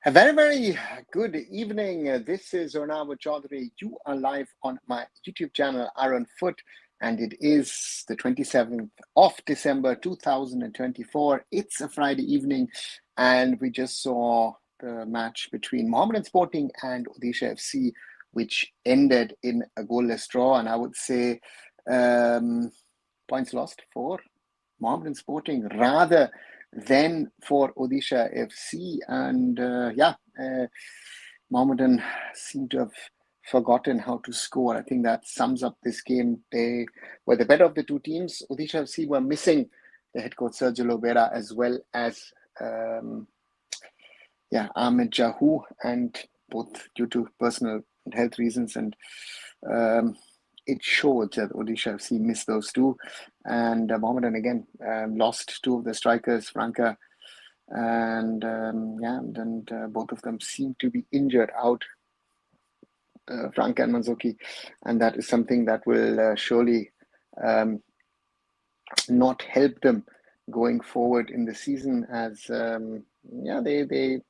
A very, very good evening. This is Ornav Chaudhary. You are live on my YouTube channel, arunfoot, and it is the 27th of December 2024. It's a Friday evening, and we just saw the match between Mohammedan Sporting and Odisha FC, which ended in a goalless draw. And I would say points lost for Mohammedan Sporting rather than for Odisha FC. And Mohammedan seemed to have forgotten how to score. I think that sums up this game. They were the better of the two teams. Odisha FC were missing the head coach Sergio Lovera as well as Ahmed Jahu, and both due to personal and health reasons. And it showed that Odisha FC missed those two. And Mohammedan again lost two of the strikers, Franca, and both of them seem to be injured out, Franca and Manzoki, and that is something that will surely not help them going forward in the season, as they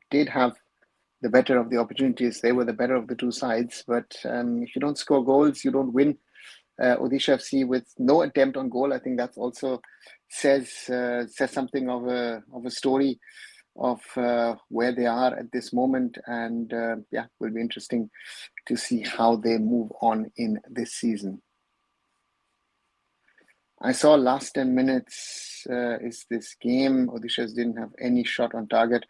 did have the better of the opportunities. They were the better of the two sides, but if you don't score goals, you don't win. Odisha FC with no attempt on goal, I think that also says something of a story of where they are at this moment, and will be interesting to see how they move on in this season. I saw last 10 minutes is this game. Odisha didn't have any shot on target.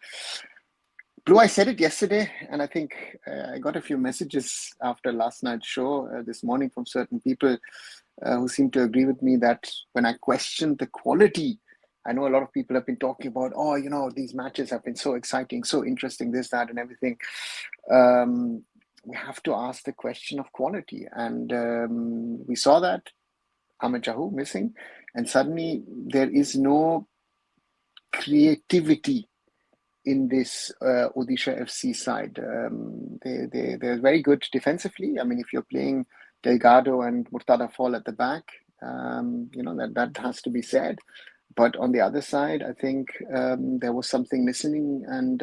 Blue, I said it yesterday, and I think I got a few messages after last night's show this morning from certain people who seem to agree with me that when I questioned the quality, I know a lot of people have been talking about, these matches have been so exciting, so interesting, this, that, and everything. We have to ask the question of quality. And we saw that Ahmed Jahu missing, and suddenly there is no creativity in this Odisha FC side. They're very good defensively. I mean, if you're playing Delgado and Murtada Fall at the back, that has to be said. But on the other side, I think there was something missing, and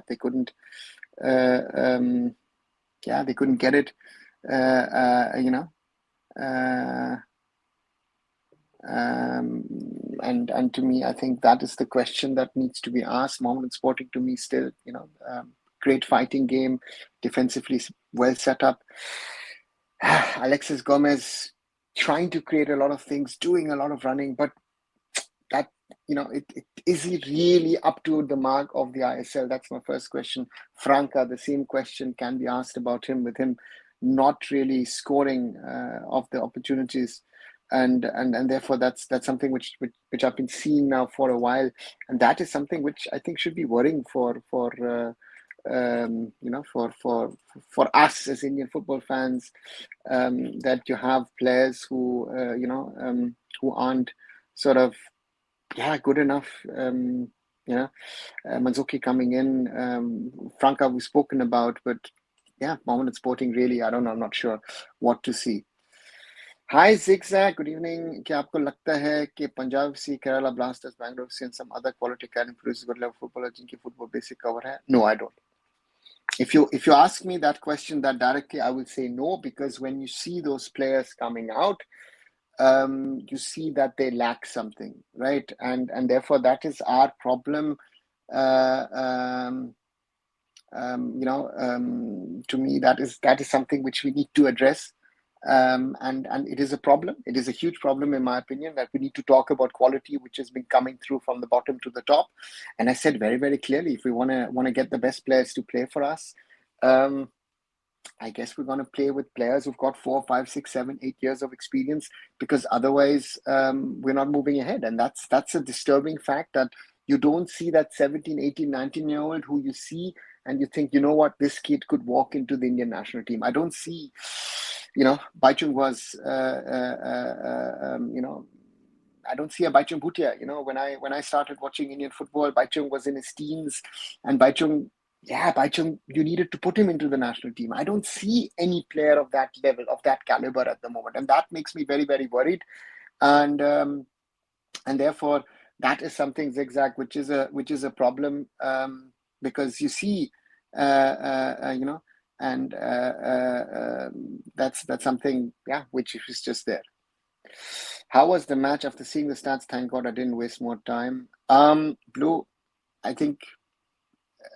they couldn't get it. And to me, I think that is the question that needs to be asked. Mohammedan Sporting, to me, still, great fighting game, defensively well set up. Alexis Gomez trying to create a lot of things, doing a lot of running, but that, is he really up to the mark of the ISL? That's my first question. Franca, the same question can be asked about him, with him not really scoring of the opportunities. And therefore that's something which I've been seeing now for a while, and that is something which I think should be worrying for us as Indian football fans, that you have players who who aren't sort of good enough. Manzoki coming in, Franca we've spoken about, but Mohammedan Sporting, really, I don't know, I'm not sure what to see. Hi Zigzag, good evening. क्या आपको लगता है कि Punjab FC, Kerala Blasters, Bangalore FC and some other quality academy produces good level footballers जिनकी football basic cover है? No, I don't. If you ask me that question that directly, I will say no, because when you see those players coming out, you see that they lack something, right? And therefore that is our problem. To me, that is something which we need to address. And it is a problem. It is a huge problem, in my opinion, that we need to talk about quality, which has been coming through from the bottom to the top. And I said very, very clearly, if we want to get the best players to play for us, I guess we're going to play with players who've got 4, 5, 6, 7, 8 years of experience, because otherwise we're not moving ahead. And that's a disturbing fact, that you don't see that 17, 18, 19-year-old who you see and you think, what, this kid could walk into the Indian national team. I don't see, Baichung was, I don't see a Baichung Bhutia. When I started watching Indian football, Baichung was in his teens, and Baichung, you needed to put him into the national team. I don't see any player of that level, of that caliber at the moment, and that makes me very, very worried. And therefore, that is something, Zigzag, which is a problem. because you see, and that's something, yeah, which is just there. How was the match? After seeing the stats, thank God I didn't waste more time. Blue, I think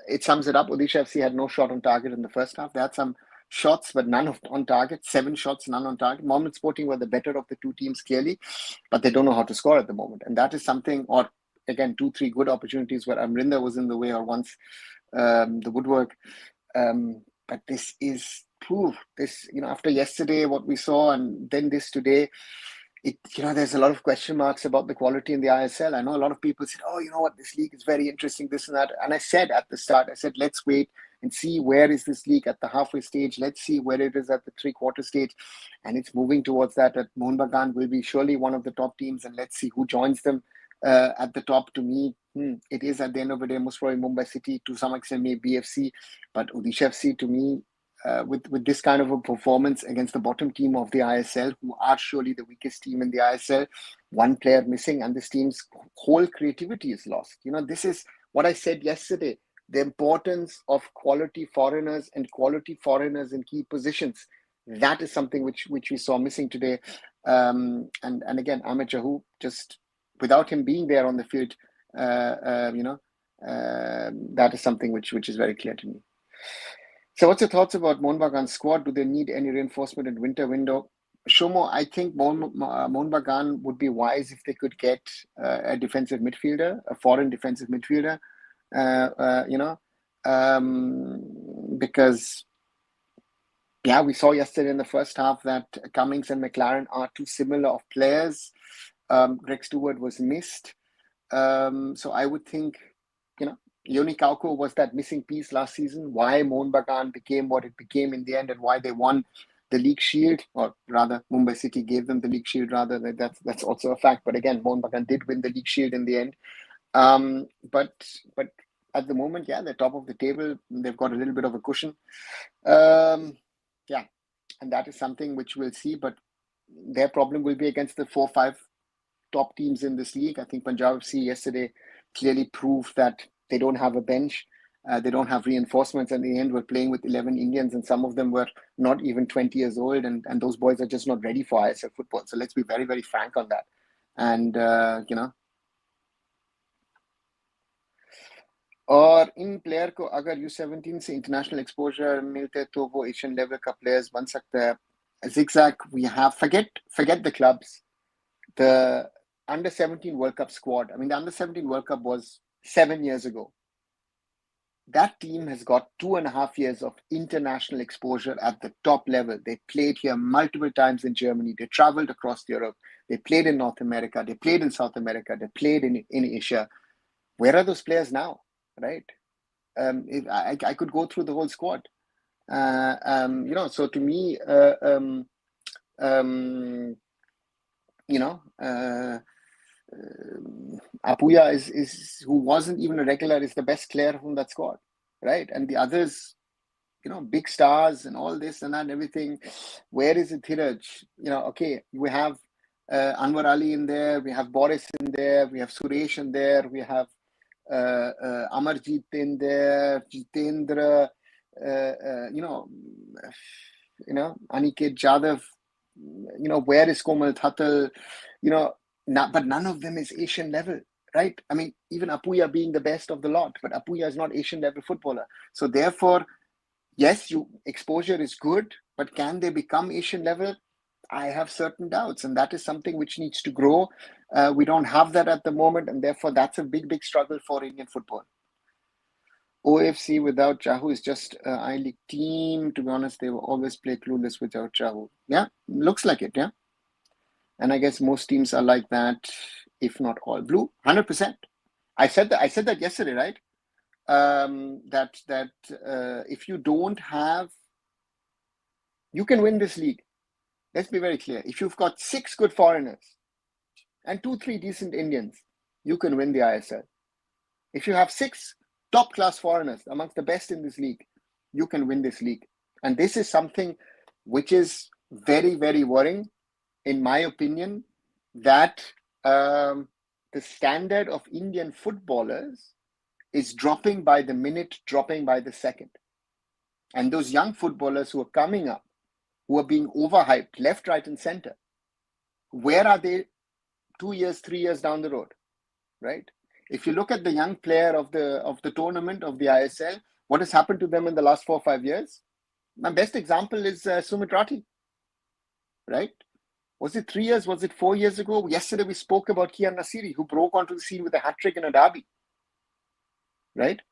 it sums it up. Odisha FC had no shot on target in the first half. They had some shots, but none on target. 7 shots, none on target. Mohammedan Sporting were the better of the two teams, clearly, but they don't know how to score at the moment. And that is something, or again, 2-3 good opportunities where Amrinder was in the way, or once the woodwork. But this is proof. This, after yesterday, what we saw, and then this today, there's a lot of question marks about the quality in the ISL. I know a lot of people said, oh, you know what, this league is very interesting, this and that. And I said at the start, let's wait and see where is this league at the halfway stage. Let's see where it is at the 3/4 stage. And it's moving towards that. Mohun Bagan will be surely one of the top teams, and let's see who joins them at the top. To me, it is at the end of the day, most probably Mumbai City, to some extent maybe BFC, but Odisha FC, to me, with this kind of a performance against the bottom team of the ISL, who are surely the weakest team in the ISL, one player missing, and this team's whole creativity is lost. This is what I said yesterday, the importance of quality foreigners and quality foreigners in key positions. That is something which we saw missing today. And again, Ahmed Jahu, just without him being there on the field, that is something which is very clear to me. So what's your thoughts about Mohun Bagan's squad? Do they need any reinforcement in winter window? Shomo, I think Mohun Bagan would be wise if they could get a defensive midfielder, a foreign defensive midfielder, because, yeah, we saw yesterday in the first half that Cummings and McLaren are too similar of players. Greg Stewart was missed. So I would think, Yoni Kauko was that missing piece last season. Why Mohun Bagan became what it became in the end, and why they won the league shield, or rather Mumbai City gave them the league shield. Rather, that's also a fact. But again, Mohun Bagan did win the league shield in the end. But at the moment, yeah, they're top of the table. They've got a little bit of a cushion. Yeah, and that is something which we'll see. But their problem will be against the 4-5 top teams in this league. I think Punjab FC yesterday clearly proved that they don't have a bench. They don't have reinforcements. And in the end, we're playing with 11 Indians, and some of them were not even 20 years old. And those boys are just not ready for ISL football. So let's be very, very frank on that. And, और इन player को अगर U17 से international exposure मिलते तो वो Asian level का players बन सकता है. Zigzag, we have forget the clubs. The under 17 World Cup squad. I mean, the under 17 World Cup was 7 years ago. That team has got 2.5 years of international exposure at the top level. They played here multiple times in Germany. They traveled across Europe. They played in North America. They played in South America. They played in Asia. Where are those players now? Right? I could go through the whole squad. So to me, Apuya is who wasn't even a regular, is the best player from that squad, right? And the others, big stars and all this and that and everything. Where is it, Dhiraj? Okay, we have Anwar Ali in there, we have Boris in there, we have Suresh in there, we have Amarjeet in there, Jitendra, Aniket Jadhav, where is Komal Thatal, but none of them is Asian level, right? I mean, even Apuya being the best of the lot, but Apuya is not Asian level footballer. So therefore, yes, exposure is good, but can they become Asian level? I have certain doubts, and that is something which needs to grow. We don't have that at the moment, and therefore that's a big, big struggle for Indian football. OFC without Chahu is just an I-League team. To be honest, they will always play clueless without Chahu. Yeah, looks like it, yeah. And I guess most teams are like that, if not all. Blue, 100%. I said that yesterday, right? That if you don't have, you can win this league. Let's be very clear. If you've got 6 good foreigners and 2-3 decent Indians, you can win the ISL. If you have 6 top-class foreigners amongst the best in this league, you can win this league. And this is something which is very, very worrying, in my opinion, that the standard of Indian footballers is dropping by the minute, dropping by the second. And those young footballers who are coming up, who are being overhyped left, right, and center, where are they 2 years, 3 years down the road, right? If you look at the young player of the tournament, of the ISL, what has happened to them in the last 4 or 5 years? My best example is Sumit Rathi, right? Was it 3 years? Was it 4 years ago? Yesterday we spoke about Kian Nasiri, who broke onto the scene with a hat-trick in a derby, right?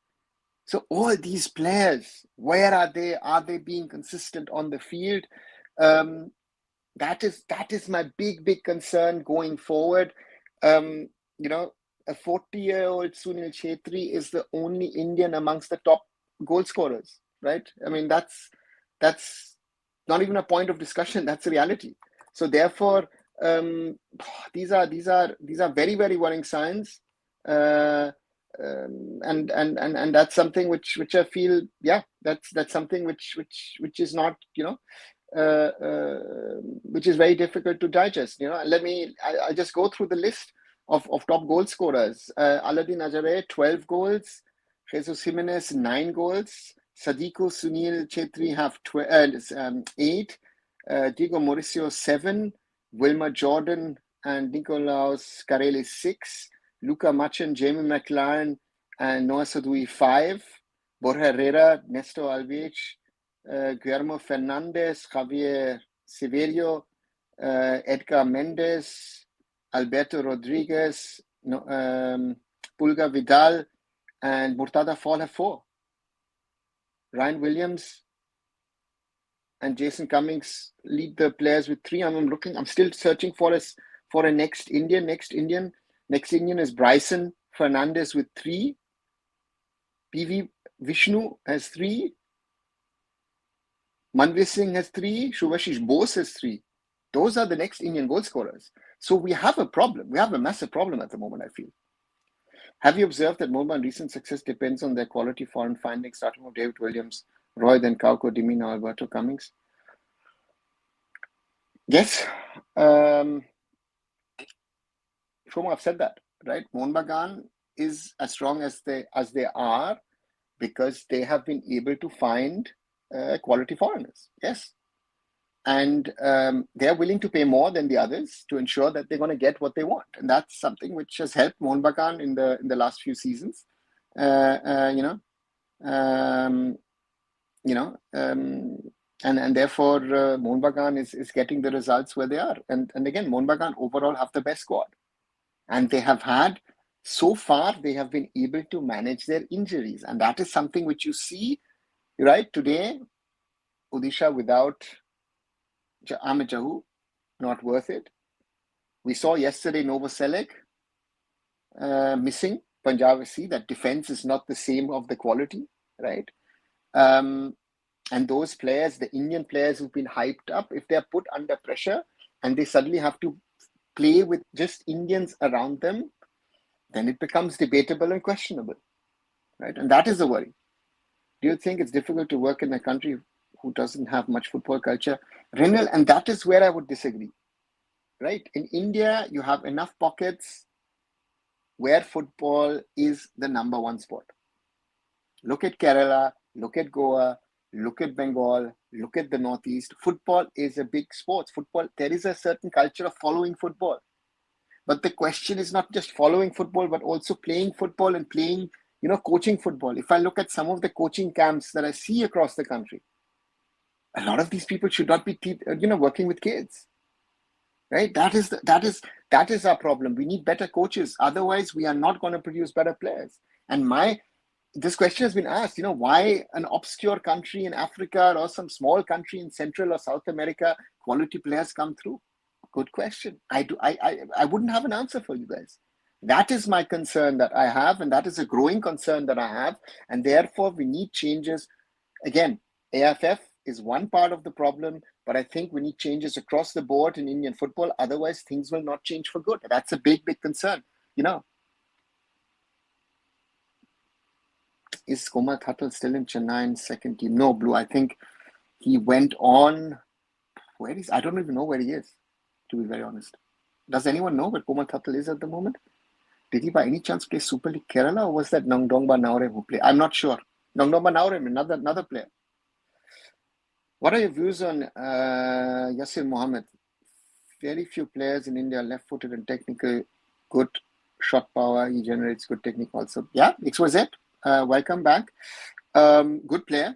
So all these players, where are they? Are they being consistent on the field? That is my big concern going forward. You know, a 40-year-old Sunil Chhetri is the only Indian amongst the top goal scorers, right? I mean, that's not even a point of discussion. That's a reality. So therefore, these are very, very worrying signs, and that's something which I feel, yeah, that's something which is not, you know, which is very difficult to digest. You know, I'll just go through the list of top goal scorers. Aladdin Ajare, 12 goals. Jesus Jimenez, 9 goals. Sadiku Sunil Chhetri have 8. Diego Mauricio, 7. Wilmer Jordan and Nicolaus Carelli, 6. Luca Machin, Jamie McLaren, and Noah Sadoui, 5. Borja Herrera, Nestor Alves, Guillermo Fernandez, Javier Severio, Edgar Mendes, Alberto Rodriguez, Pulga Vidal, and Murtada Fall have 4. Ryan Williams and Jason Cummings lead the players with 3. I'm still searching for a next Indian. Next Indian is Bryson Fernandez with 3. PV Vishnu has 3. Manvir Singh has 3. Shubhashish Bose has 3. Those are the next Indian goal scorers. So we have a problem. We have a massive problem at the moment, I feel. Have you observed that Mohammedan's recent success depends on their quality foreign findings, starting with David Williams, Roy, then Kauko, Dimina, Alberto Cummings? Yes. Shoma, I've said that, right? Mohammedan is as strong as they are because they have been able to find quality foreigners. Yes. And they're willing to pay more than the others to ensure that they're going to get what they want. And that's something which has helped Mohammedan in the last few seasons. And therefore Mohammedan is getting the results where they are. And again, Mohammedan overall have the best squad. And they have had, so far, they have been able to manage their injuries. And that is something which you see, right? Today, Odisha without Ahmed Jahu, not worth it. We saw yesterday Novoselic missing. Punjab FC, that defense is not the same of the quality, right? And those players, the Indian players who've been hyped up, if they're put under pressure and they suddenly have to play with just Indians around them, then it becomes debatable and questionable, right? And that is a worry. Do you think it's difficult to work in a country who doesn't have much football culture? Renal, and that is where I would disagree, right? In India, you have enough pockets where football is the number one sport. Look at Kerala, look at Goa, look at Bengal, look at the Northeast. Football is a big sport. Football, there is a certain culture of following football. But the question is not just following football, but also playing football and playing, coaching football. If I look at some of the coaching camps that I see across the country, a lot of these people should not be, working with kids, right? That is our problem. We need better coaches. Otherwise, we are not going to produce better players. And this question has been asked, why an obscure country in Africa or some small country in Central or South America, quality players come through? Good question. I wouldn't have an answer for you guys. That is my concern that I have, and that is a growing concern that I have. And therefore, we need changes. Again, AIFF is one part of the problem, but I think we need changes across the board in Indian football. Otherwise, things will not change for good. That's a big concern. Is Komal Thattal still in Chennai's second team? No, Blue. I think he went on. I don't even know where he is, to be very honest. Does anyone know where Komal Thattal is at the moment? Did he by any chance play Super League Kerala, or was that Nongdongba Naorem who played? I'm not sure. Nongdongba Naorem, another player. What are your views on Yasir Mohammed? Very few players in India left-footed and technical, good shot power. He generates good technique also. Yeah, XYZ, welcome back. Good player.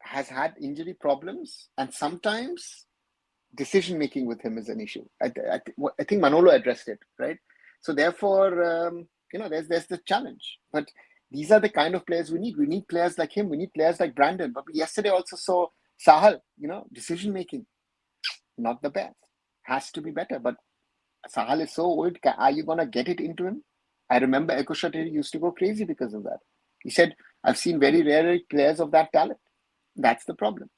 Has had injury problems, and sometimes decision making with him is an issue. I think Manolo addressed it, right? So therefore, there's the challenge. But these are the kind of players we need. We need players like him. We need players like Brandon. But we yesterday also saw Sahal, decision making, not the best. Has to be better. But Sahal is so old. Are you going to get it into him? I remember Eko Shateri used to go crazy because of that. He said, I've seen very rare players of that talent. That's the problem.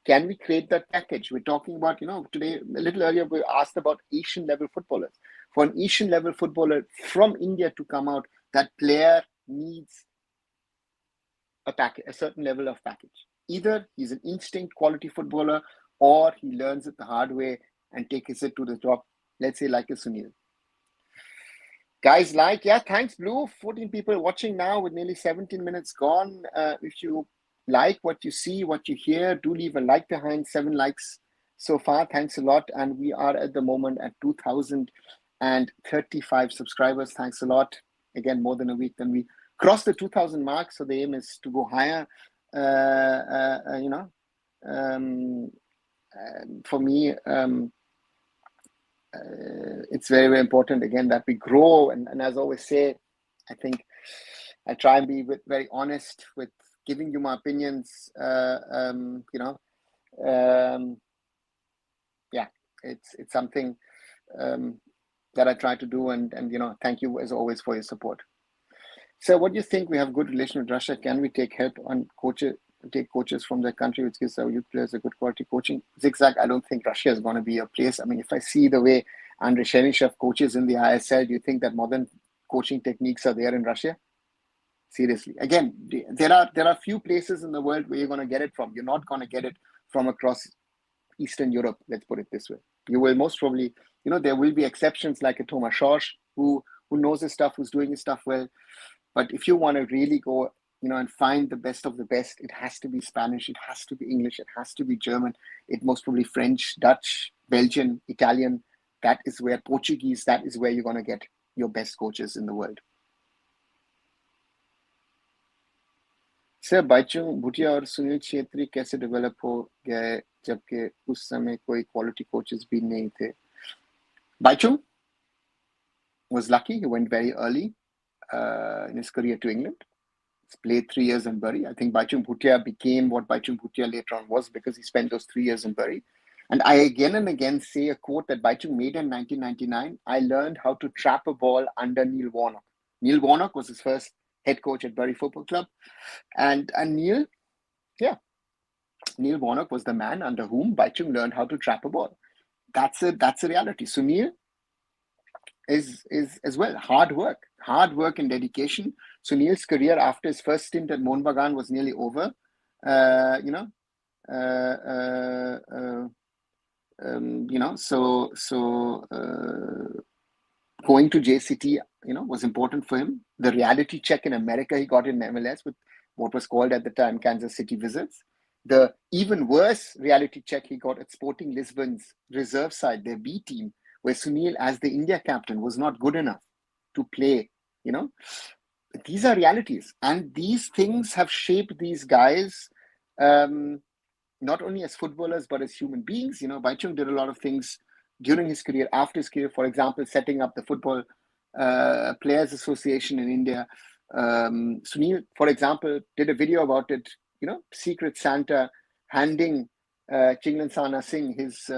Can we create that package? We're talking about, today, a little earlier, we asked about Asian level footballers. For an Asian level footballer from India to come out, that player needs a certain level of package. Either he's an instinct quality footballer, or he learns it the hard way and takes it to the top, let's say like a Sunil. Guys, thanks, Blue. 14 people watching now with nearly 17 minutes gone. If you like what you see, what you hear, do leave a like behind. 7 likes so far. Thanks a lot. And we are at the moment at 2,035 subscribers. Thanks a lot. Again, more than a week. Then we crossed the 2,000 mark. So the aim is to go higher. For me, it's very, very important, again, that we grow. And as I always say, I think I try and be very honest with giving you my opinions. It's something that I try to do. And thank you as always for your support. So what do you think? We have a good relation with Russia. Can we take help on take coaches from their country, which gives our youth players a good quality coaching? Zigzag, I don't think Russia is going to be a place. I mean, if I see the way Andrei Cheryshev coaches in the ISL, do you think that modern coaching techniques are there in Russia? Seriously. Again, there are few places in the world where you're going to get it from. You're not going to get it from across Eastern Europe, let's put it this way. You will most probably, there will be exceptions like a Thomas Schorsch who knows his stuff, who's doing his stuff well. But if you want to really go, and find the best of the best, it has to be Spanish, it has to be English, it has to be German, it most probably French, Dutch, Belgian, Italian. That is where Portuguese, that is where you're going to get your best coaches in the world. Sir Bhaichung Bhutia और सुनील छेत्री कैसे develop हो गए जबकि उस समय कोई quality coaches भी नहीं थे? Baichung was lucky. He went very early in his career to England. He's played 3 years in Bury. I think Baichung Bhutia became what Baichung Bhutia later on was because he spent those 3 years in Bury. And I again and again say a quote that Baichung made in 1999. I learned how to trap a ball under Neil Warnock. Neil Warnock was his first head coach at Bury Football Club. And Neil Warnock was the man under whom Baichung learned how to trap a ball. That's a reality. Sunil is as well hard work and dedication. Sunil's career after his first stint at Mohun Bagan was nearly over. Going to JCT, was important for him. The reality check in America he got in MLS with what was called at the time Kansas City Wizards. The even worse reality check he got at Sporting Lisbon's reserve side, their B team, where Sunil, as the India captain, was not good enough to play. These are realities, and these things have shaped these guys, not only as footballers but as human beings. Baichung did a lot of things during his career, after his career. For example, setting up the Football Players Association in India. Sunil, for example, did a video about it. Secret Santa handing Chinglansana Singh his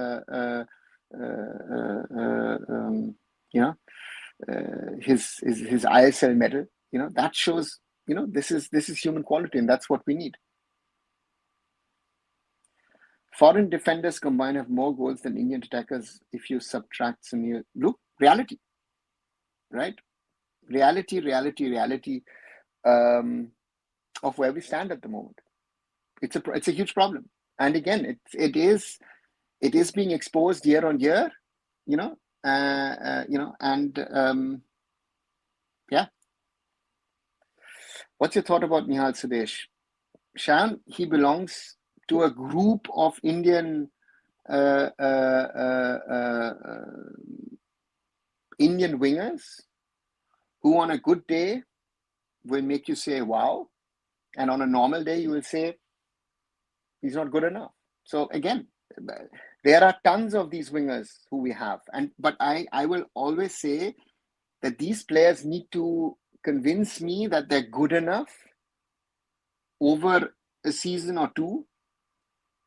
his ISL medal. That shows this is human quality, and that's what we need. Foreign defenders combined have more goals than Indian attackers if you subtract Sunil. Look, reality, right? Reality of where we stand at the moment. It's a huge problem, and again, it is being exposed year on year. and yeah. What's your thought about Nihal Sudesh? Shan, he belongs to a group of Indian Indian wingers who on a good day will make you say, wow. And on a normal day, you will say, he's not good enough. So again, there are tons of these wingers who we have. But I will always say that these players need to convince me that they're good enough over a season or two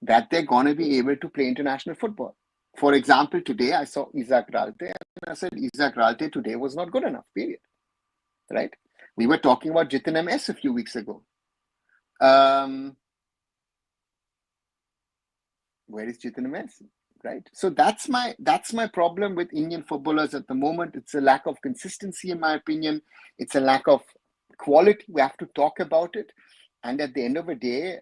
that they're going to be able to play international football. For example, today I saw Isaac Ralte and I said, Isaac Ralte today was not good enough, period. Right? We were talking about Jitin MS a few weeks ago. Where is Jitin MS? Right? So that's my problem with Indian footballers at the moment. It's a lack of consistency, in my opinion. It's a lack of quality. We have to talk about it. And at the end of the day,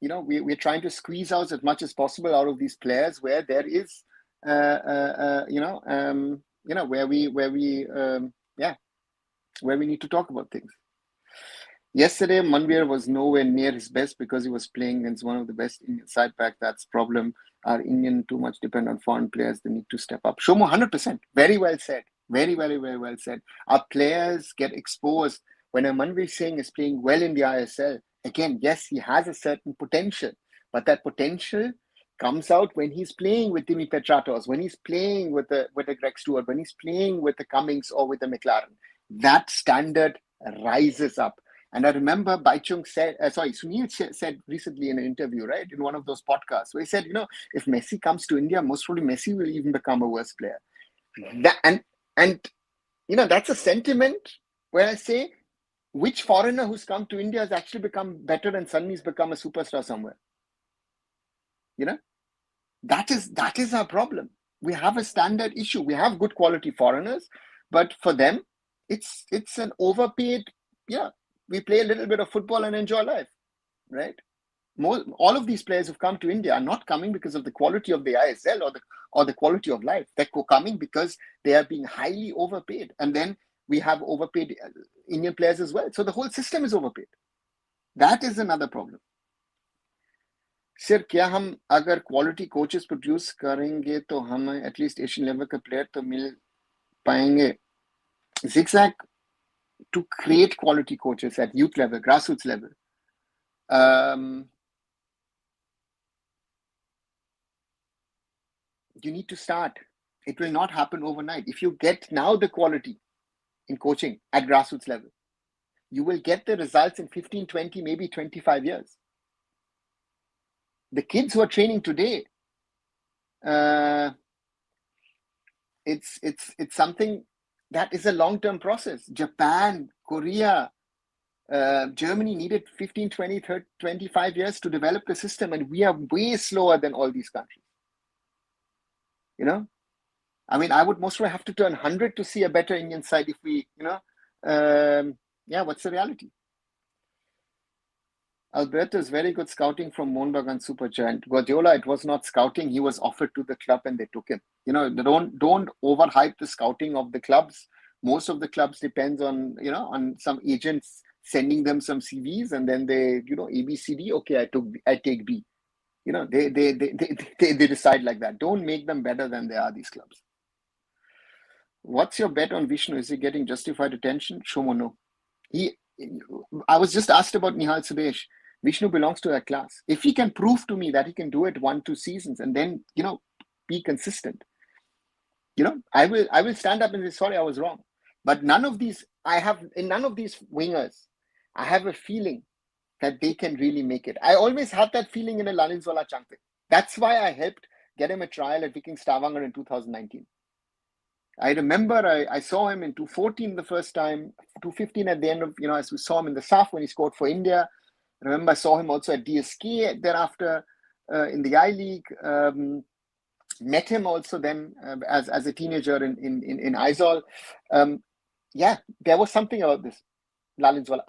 we're trying to squeeze out as much as possible out of these players where there is, where we need to talk about things. Yesterday, Manvir was nowhere near his best because he was playing against one of the best Indian side back. That's problem. Our Indian too much depend on foreign players. They need to step up. Shomo, 100%. Very well said. Very, very, very well said. Our players get exposed. When a Manvir Singh is playing well in the ISL, again, yes, he has a certain potential. But that potential comes out when he's playing with Dimi Petratos, when he's playing with the Greg Stewart, when he's playing with the Cummings or with the McLaren. That standard rises up. And I remember Sunil said recently in an interview, right, in one of those podcasts, where he said, if Messi comes to India, most probably Messi will even become a worse player. That's a sentiment where I say, which foreigner who's come to India has actually become better and suddenly he's become a superstar somewhere? That is our problem. We have a standard issue. We have good quality foreigners, but for them, it's an overpaid, we play a little bit of football and enjoy life, right? All of these players who've come to India are not coming because of the quality of the ISL or the quality of life. They're coming because they are being highly overpaid. And then we have overpaid Indian players as well. So the whole system is overpaid. That is another problem. Sir क्या हम अगर quality coaches produce करेंगे तो हमें at least Asian level का player तो मिल पाएंगे? Zigzag to create quality coaches at youth level, grassroots level. You need to start. It will not happen overnight. If you get now the quality in coaching at grassroots level, you will get the results in 15, 20, maybe 25 years. The kids who are training today, it's something that is a long-term process. Japan, Korea, Germany needed 15, 20, 30, 25 years to develop the system, and we are way slower than all these countries. I mean, I would most probably have to turn 100 to see a better Indian side if we, what's the reality? Alberto's very good scouting from Mohnbagan Supergiant. Guardiola, it was not scouting. He was offered to the club and they took him. Don't overhype the scouting of the clubs. Most of the clubs depends on, on some agents sending them some CVs and then they, A, B, C, D. Okay, I take B. They decide like that. Don't make them better than they are, these clubs. What's your bet on Vishnu? Is he getting justified attention? Shomo, no. I was just asked about Nihal Sudesh. Vishnu belongs to that class. If he can prove to me that he can do it 1-2 seasons and then, be consistent, I will stand up and say, sorry, I was wrong. But in none of these wingers, I have a feeling that they can really make it. I always had that feeling in a Lalinzwala Changte. That's why I helped get him a trial at Viking Stavanger in 2019. I remember I saw him in 2014 the first time, 2015 at the end of, as we saw him in the SAF when he scored for India. I remember I saw him also at DSK thereafter in the I-League. Met him also then as a teenager in Aizawl. There was something about this Lalinzwala.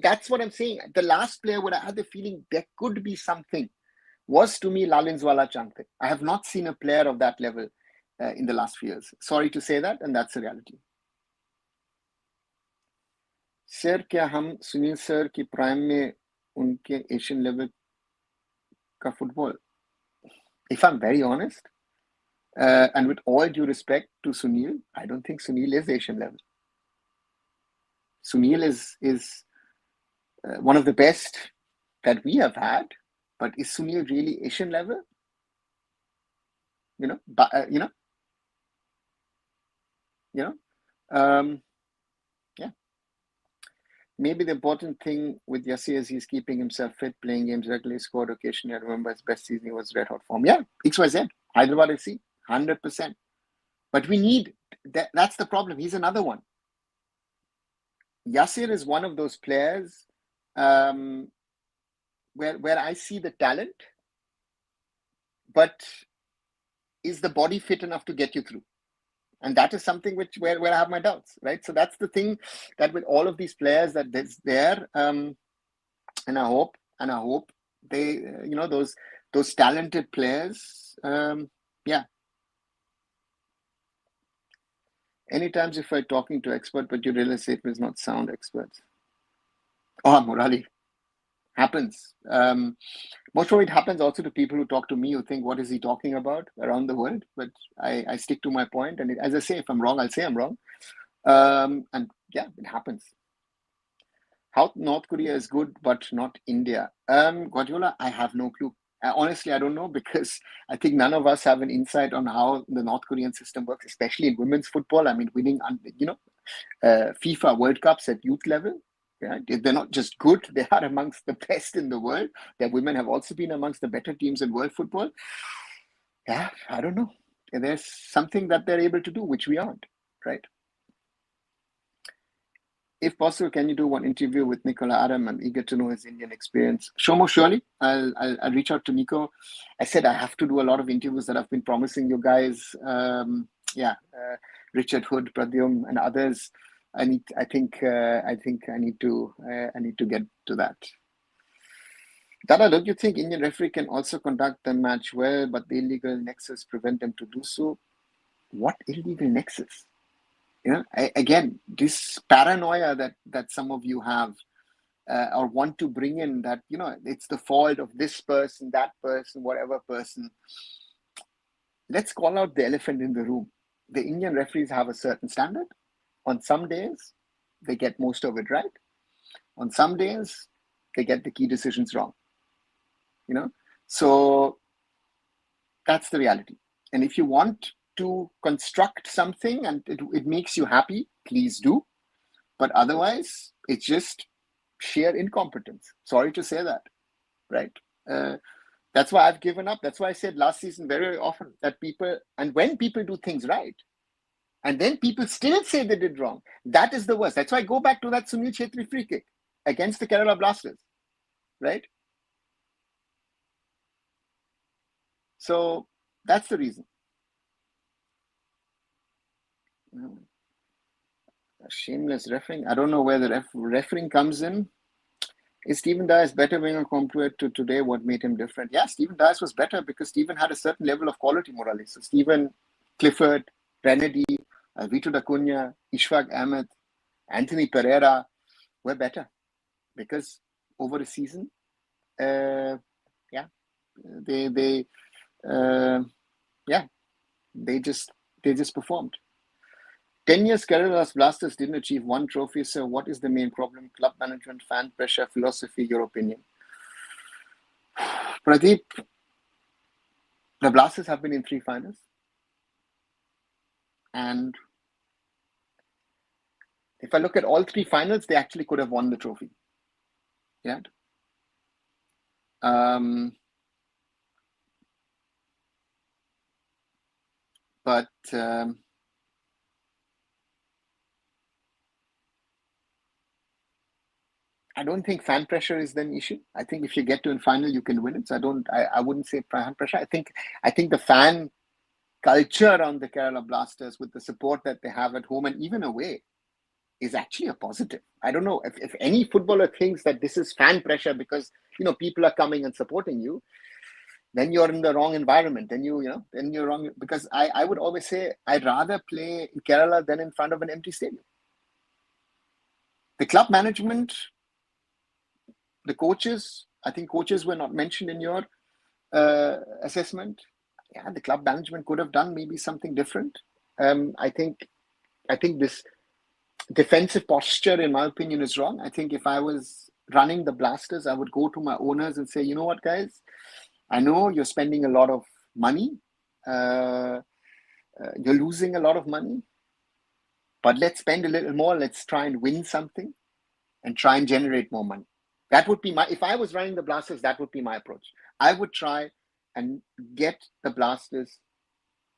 That's what I'm saying. The last player where I had the feeling there could be something was to me Lalinswala Changte. I have not seen a player of that level in the last few years. Sorry to say that, and that's the reality. Sir, क्या हम Sunil sir की prime में उनके Asian level का football? If I'm very honest, and with all due respect to Sunil, I don't think Sunil is Asian level. Sunil is one of the best that we have had, but is Sunil really Asian level? Yeah. Maybe the important thing with Yassi is he's keeping himself fit, playing games regularly, scored occasionally. I remember his best season was red hot form. Yeah, XYZ, Hyderabad FC, 100%. But we need that. That's the problem. He's another one. Yasir is one of those players where I see the talent, but is the body fit enough to get you through? And that is something where I have my doubts, right? So that's the thing, that with all of these players that is there, and I hope they, those talented players, Anytime if I'm talking to expert, but you realize it is not sound experts. Oh, Murali. Happens. Most of it happens also to people who talk to me who think, what is he talking about around the world? But I stick to my point. And as I say, if I'm wrong, I'll say I'm wrong. And yeah, it happens. How North Korea is good, but not India. Guardiola, I have no clue. Honestly, I don't know, because I think none of us have an insight on how the North Korean system works, especially in women's football. I mean, winning, FIFA World Cups at youth level. Yeah, they're not just good, they are amongst the best in the world. Their women have also been amongst the better teams in world football. Yeah, I don't know. There's something that they're able to do, which we aren't, right? If possible, can you do one interview with Nicola Adam? I'm eager to know his Indian experience. Shomo, surely. I'll reach out to Nico. I said I have to do a lot of interviews that I've been promising you guys. Richard Hood, Pradyum, and others. I think I need to get to that. Dada, don't you think Indian referee can also conduct the match well, but the illegal nexus prevent them to do so? What illegal nexus? Again, this paranoia that some of you have, or want to bring in, that it's the fault of this person, that person, whatever person. Let's call out the elephant in the room. The Indian referees have a certain standard. On some days, they get most of it right. On some days, they get the key decisions wrong. So that's the reality. And if you want to construct something and it makes you happy, please do. But otherwise, it's just sheer incompetence. Sorry to say that, right? That's why I've given up. That's why I said last season very often that when people do things right, and then people still say they did wrong, that is the worst. That's why I go back to that Sunil Chhetri free kick against the Kerala Blasters, right? So that's the reason. Shameless refereeing. I don't know where the refereeing comes in. Is Stephen Dias better winger compared to today? What made him different? Yeah, Stephen Dias was better because Stephen had a certain level of quality, Morales. So Stephen, Clifford, Renedy, Vito da Cunha, Ishfaq Ahmed, Anthony Pereira were better because over a season, they just performed. 10 years Kerala's Blasters didn't achieve one trophy, so what is the main problem? Club management, fan pressure, philosophy, your opinion? Pradeep, the Blasters have been in 3 finals. And if I look at all 3 finals, they actually could have won the trophy. Yeah. But I don't think fan pressure is the issue. I think if you get to a final, you can win it. So I wouldn't say fan pressure. I think the fan culture around the Kerala Blasters, with the support that they have at home and even away, is actually a positive. I don't know if any footballer thinks that this is fan pressure because people are coming and supporting you. then you're in the wrong environment. Then then you're wrong. Because I would always say I'd rather play in Kerala than in front of an empty stadium. The club management, the coaches, I think coaches were not mentioned in your assessment. Yeah, the club management could have done maybe something different. I think this defensive posture, in my opinion, is wrong. I think if I was running the Blasters, I would go to my owners and say, you know what, guys, I know you're spending a lot of money. You're losing a lot of money, but let's spend a little more. Let's try and win something and try and generate more money. That would be if I was running the Blasters, that would be my approach. I would try and get the Blasters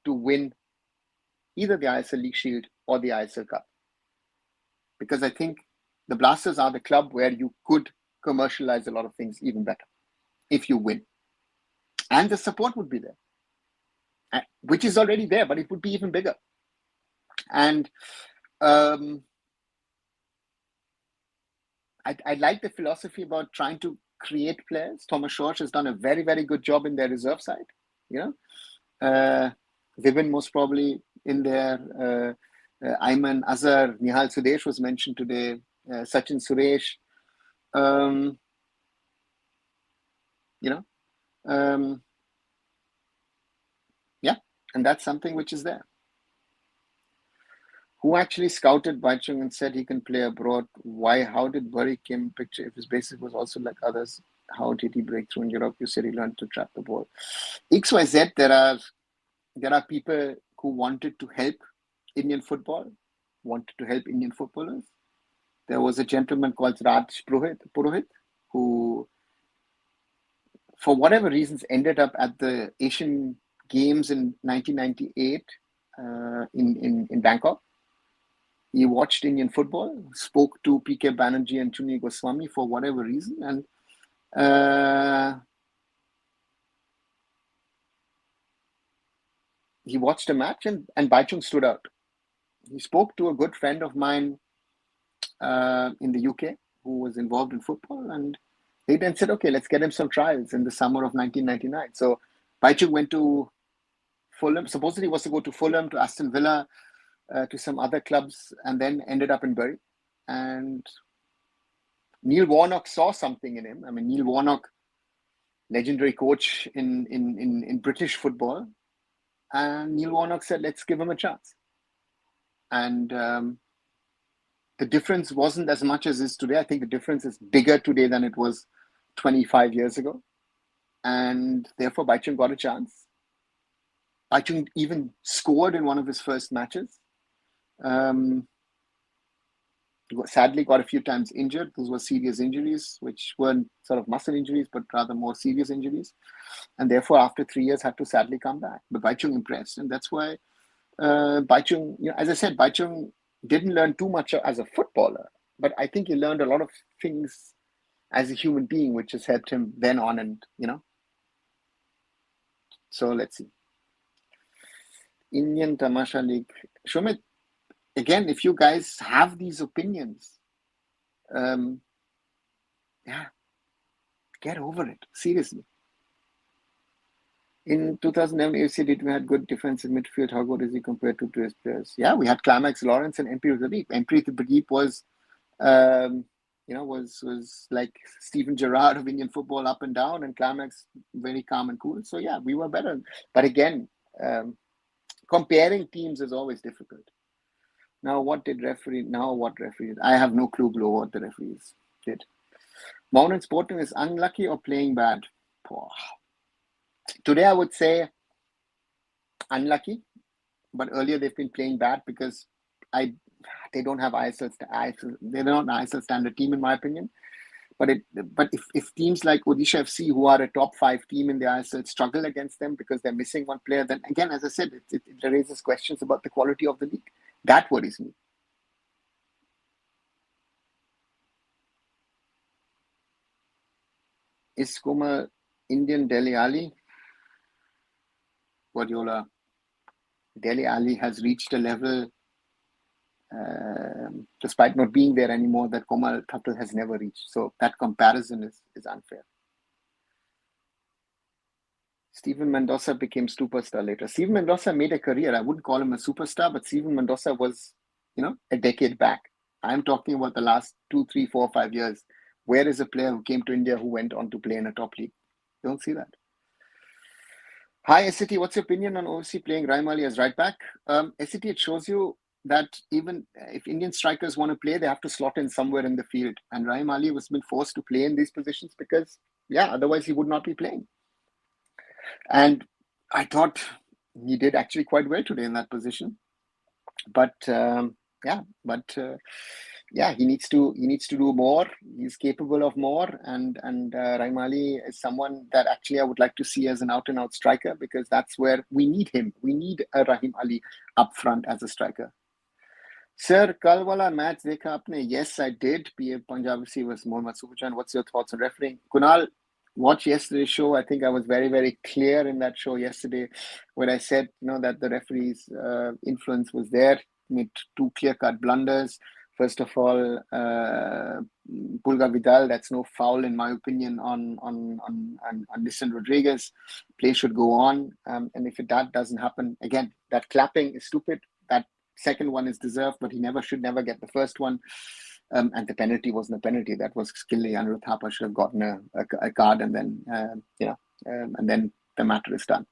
to win either the ISL League Shield or the ISL Cup. Because I think the Blasters are the club where you could commercialize a lot of things even better if you win. And the support would be there, which is already there, but it would be even bigger. And I like the philosophy about trying to create players. Thomas Schorsch has done a very, very good job in their reserve side. Vibin most probably in there. Ayman, Azhar, Nihal Sudesh was mentioned today. Sachin Suresh. Yeah, and that's something which is there. Who actually scouted Baichung and said he can play abroad? Why? How did Burry Kim picture if his basic was also like others? How did he break through in Europe? You said he learned to trap the ball. XYZ, there are people who wanted to help Indian football, wanted to help Indian footballers. There was a gentleman called Raj Purohit, who, for whatever reasons, ended up at the Asian Games in 1998 in Bangkok. He watched Indian football, spoke to PK Banerjee and Chuni Goswami for whatever reason, and he watched a match and Baichung stood out. He spoke to a good friend of mine in the UK who was involved in football, and they then said, okay, let's get him some trials in the summer of 1999. So Baichung went to Fulham, supposedly was to go to Fulham, to Aston Villa, to some other clubs, and then ended up in Bury. And Neil Warnock saw something in him. I mean, Neil Warnock, legendary coach in British football. And Neil Warnock said, let's give him a chance. And the difference wasn't as much as it is today. I think the difference is bigger today than it was 25 years ago. And therefore, Baichung got a chance. Baichung even scored in one of his first matches. Sadly, got a few times injured. Those were serious injuries, which weren't sort of muscle injuries, but rather more serious injuries. And therefore, after 3 years, had to sadly come back. But Baichung impressed. And that's why Baichung, as I said, Baichung didn't learn too much as a footballer, but I think he learned a lot of things as a human being, which has helped him then on. And, so let's see. Indian Tamasha League. Shumit, again, if you guys have these opinions, get over it. Seriously. In 2011, AFC did we had good defensive midfield. How good is he compared to his players? Yeah, we had Climax Lawrence and MP Pradeep. MP Pradeep was, was like Steven Gerrard of Indian football, up and down, and Climax very calm and cool. So yeah, we were better. But again, comparing teams is always difficult. Now, what referee did? I have no clue below what the referees did. Mohammedan Sporting is unlucky or playing bad? Today, I would say unlucky, but earlier they've been playing bad because they don't have ISL. They're not an ISL standard team, in my opinion. But if teams like Odisha FC, who are a top 5 team in the ISL, struggle against them because they're missing one player, then again, as I said, it raises questions about the quality of the league. That worries me. Is Kumar Indian Dele Alli? Guardiola. Dele Alli has reached a level, despite not being there anymore, that Komal Thakkal has never reached. So that comparison is unfair. Steven Mendoza became superstar later. Steven Mendoza made a career. I wouldn't call him a superstar, but Steven Mendoza was, a decade back. I'm talking about the last 2, 3, 4, 5 years. Where is a player who came to India who went on to play in a top league? You don't see that. Hi, SCT. What's your opinion on OFC playing Rahim Ali as right back? SCT, it shows you that even if Indian strikers want to play, they have to slot in somewhere in the field. And Rahim Ali was been forced to play in these positions because, otherwise he would not be playing. And I thought he did actually quite well today in that position. But he needs to do more. He's capable of more, and Rahim Ali is someone that actually I would like to see as an out and out striker, because that's where we need him. We need a Rahim Ali up front as a striker. Sir, kal wala match dekha apne? Yes, I did. PA Punjab FC vs Mohammad Subujan. What's your thoughts on refereeing? Kunal, watch yesterday's show. I think I was very, very clear in that show yesterday when I said, that the referee's influence was there. Made 2 clear-cut blunders. First of all, Pulga Vidal, that's no foul in my opinion on Nissan Rodriguez. Play should go on. And if that doesn't happen, again, that clapping is stupid. That second one is deserved, but he should never get the first one. And the penalty wasn't a penalty. That was Skilly. Anirudh Thapa should have gotten a card, and then, and then the matter is done.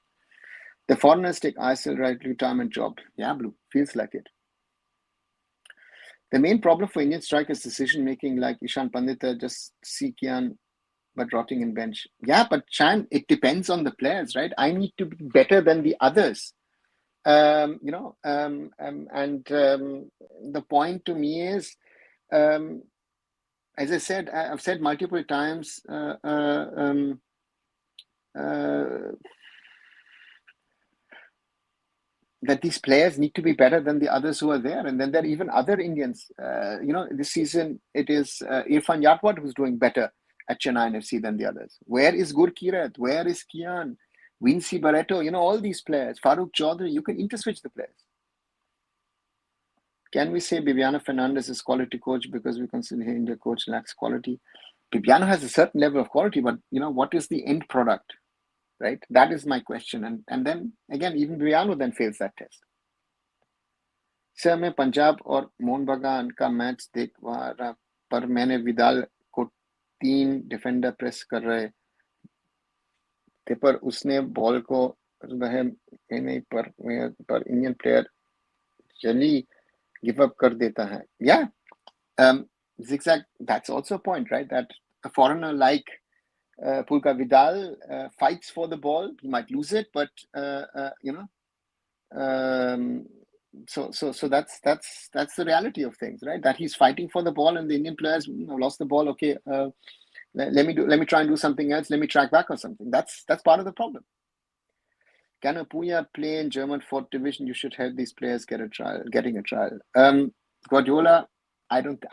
The foreigners take ISL right retirement job. Yeah, Blue, feels like it. The main problem for Indian strikers decision making, like Ishan Pandita, just Kian, but rotting in bench. Yeah, but Chan, it depends on the players, right? I need to be better than the others. The point to me is, as I said, I've said multiple times, that these players need to be better than the others who are there. And then there are even other Indians. This season, it is Irfan Yatwat who's doing better at Chennai FC than the others. Where is Gurkirat? Where is Kian? Vinci Barreto? All these players. Farooq Chaudhary, you can interswitch the players. Can we say Bibiano Fernandes is quality coach because we consider India coach lacks quality? Bibiano has a certain level of quality, but what is the end product? Right? That is my question. And then, again, even Bibiano then fails that test. Sir, मैं पंजाब और मोहन बगान का match देख रहा, पर मैंने Vidal को 3 defender press कर रहे थे, पर उसने बॉल को रहे नहीं, पर इंडियन प्लेयर जल्दी गिव अप कर देता है. Yeah, zigzag, that's also a point, right? That a foreigner like Pulga Vidal fights for the ball. He might lose it, but so that's the reality of things, right? That he's fighting for the ball, and the Indian players lost the ball. Okay, let me try and do something else. Let me track back or something. That's part of the problem. Can a Puya play in German 4th division? You should help these players getting a trial. Guardiola, I don't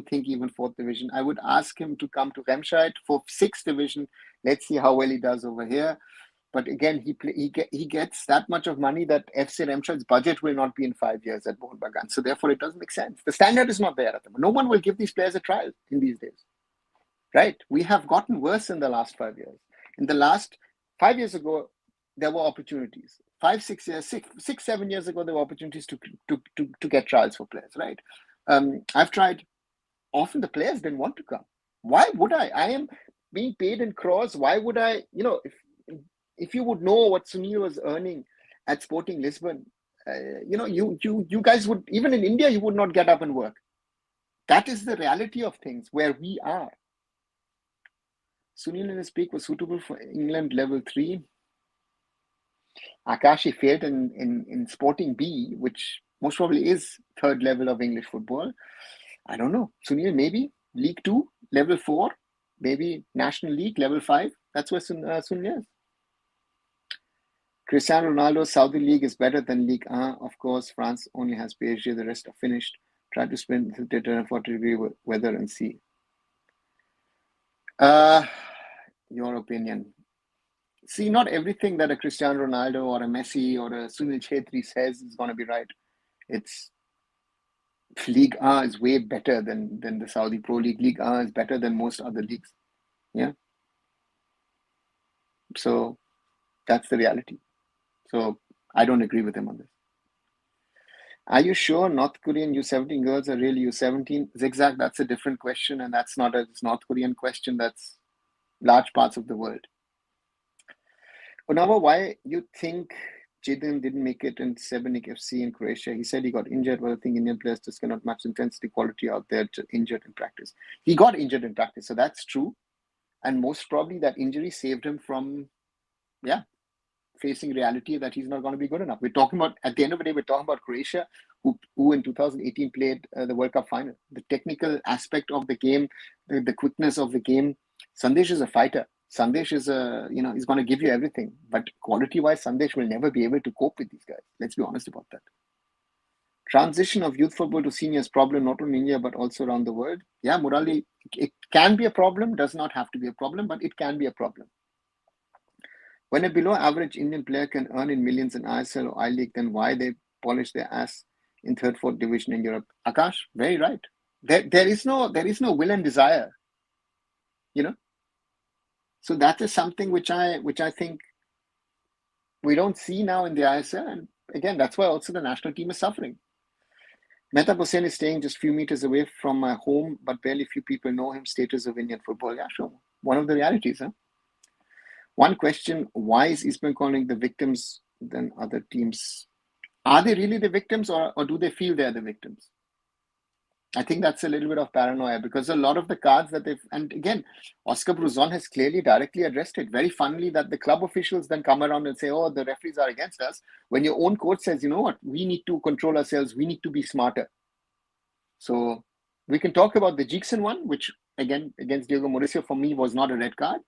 think even 4th division. I would ask him to come to Remscheid for 6th division. Let's see how well he does over here. But again, he gets that much of money that FC Remscheid's budget will not be in 5 years at Mohun Bagan. So therefore, it doesn't make sense. The standard is not there at the moment. No one will give these players a trial in these days, right? We have gotten worse in the last 5 years. In the last 5 years ago, there were opportunities. 7 years ago, there were opportunities to get trials for players, right? I've tried. Often the players didn't want to come. Why would I? I am being paid in crores. Why would I? If you would know what Sunil was earning at Sporting Lisbon, you guys would, even in India, you would not get up and work. That is the reality of things where we are. Sunil in his peak was suitable for England level 3. Akashi failed in Sporting B, which most probably is 3rd level of English football. I don't know. Sunil, maybe League 2, level 4, maybe National League, level 5. That's where Sunil is. Cristiano Ronaldo, Saudi League is better than Ligue 1. Of course, France only has PSG. The rest are finished. Try to spin the data in 40-degree weather and see. Your opinion. See, not everything that a Cristiano Ronaldo or a Messi or a Sunil Chhetri says is going to be right. It's Ligue 1 is way better than the Saudi Pro League. Ligue 1 is better than most other leagues. Yeah. So That's the reality. So I don't agree with him on this. Are you sure North Korean U17 girls are really U17? Zigzag, that's a different question, and that's not a North Korean question. That's large parts of the world. Unava, why you think Jaden didn't make it in Sebenik FC in Croatia? He said he got injured, but I think Indian players just cannot match intensity quality out there, injured in practice. He got injured in practice, so that's true. And most probably that injury saved him from, facing reality that he's not going to be good enough. We're talking about, at the end of the day, we're talking about Croatia, who in 2018 played the World Cup final. The technical aspect of the game, the quickness of the game. Sandesh is a fighter. Sandesh is he's going to give you everything. But quality-wise, Sandesh will never be able to cope with these guys. Let's be honest about that. Transition of youth football to senior is problem not only in India but also around the world. Yeah, Murali, it can be a problem, does not have to be a problem, but it can be a problem. When a below average Indian player can earn in millions in ISL or I-League, then why they polish their ass in third, fourth division in Europe? Akash, very right. There is no will and desire. So that is something which I think we don't see now in the ISL. And again, that's why also the national team is suffering. Mehtab Hussain is staying just a few meters away from my home, but barely few people know him. Status of Indian football. Yeah, sure. One of the realities, huh? One question, why is East Bengal calling the victims than other teams? Are they really the victims or do they feel they're the victims? I think that's a little bit of paranoia because a lot of the cards that they've, and again, Oscar Bruzon has clearly directly addressed it. Very funnily that the club officials then come around and say, oh, the referees are against us. When your own coach says, you know what, we need to control ourselves. We need to be smarter. So we can talk about the Jackson one, which again, against Diego Mauricio for me was not a red card.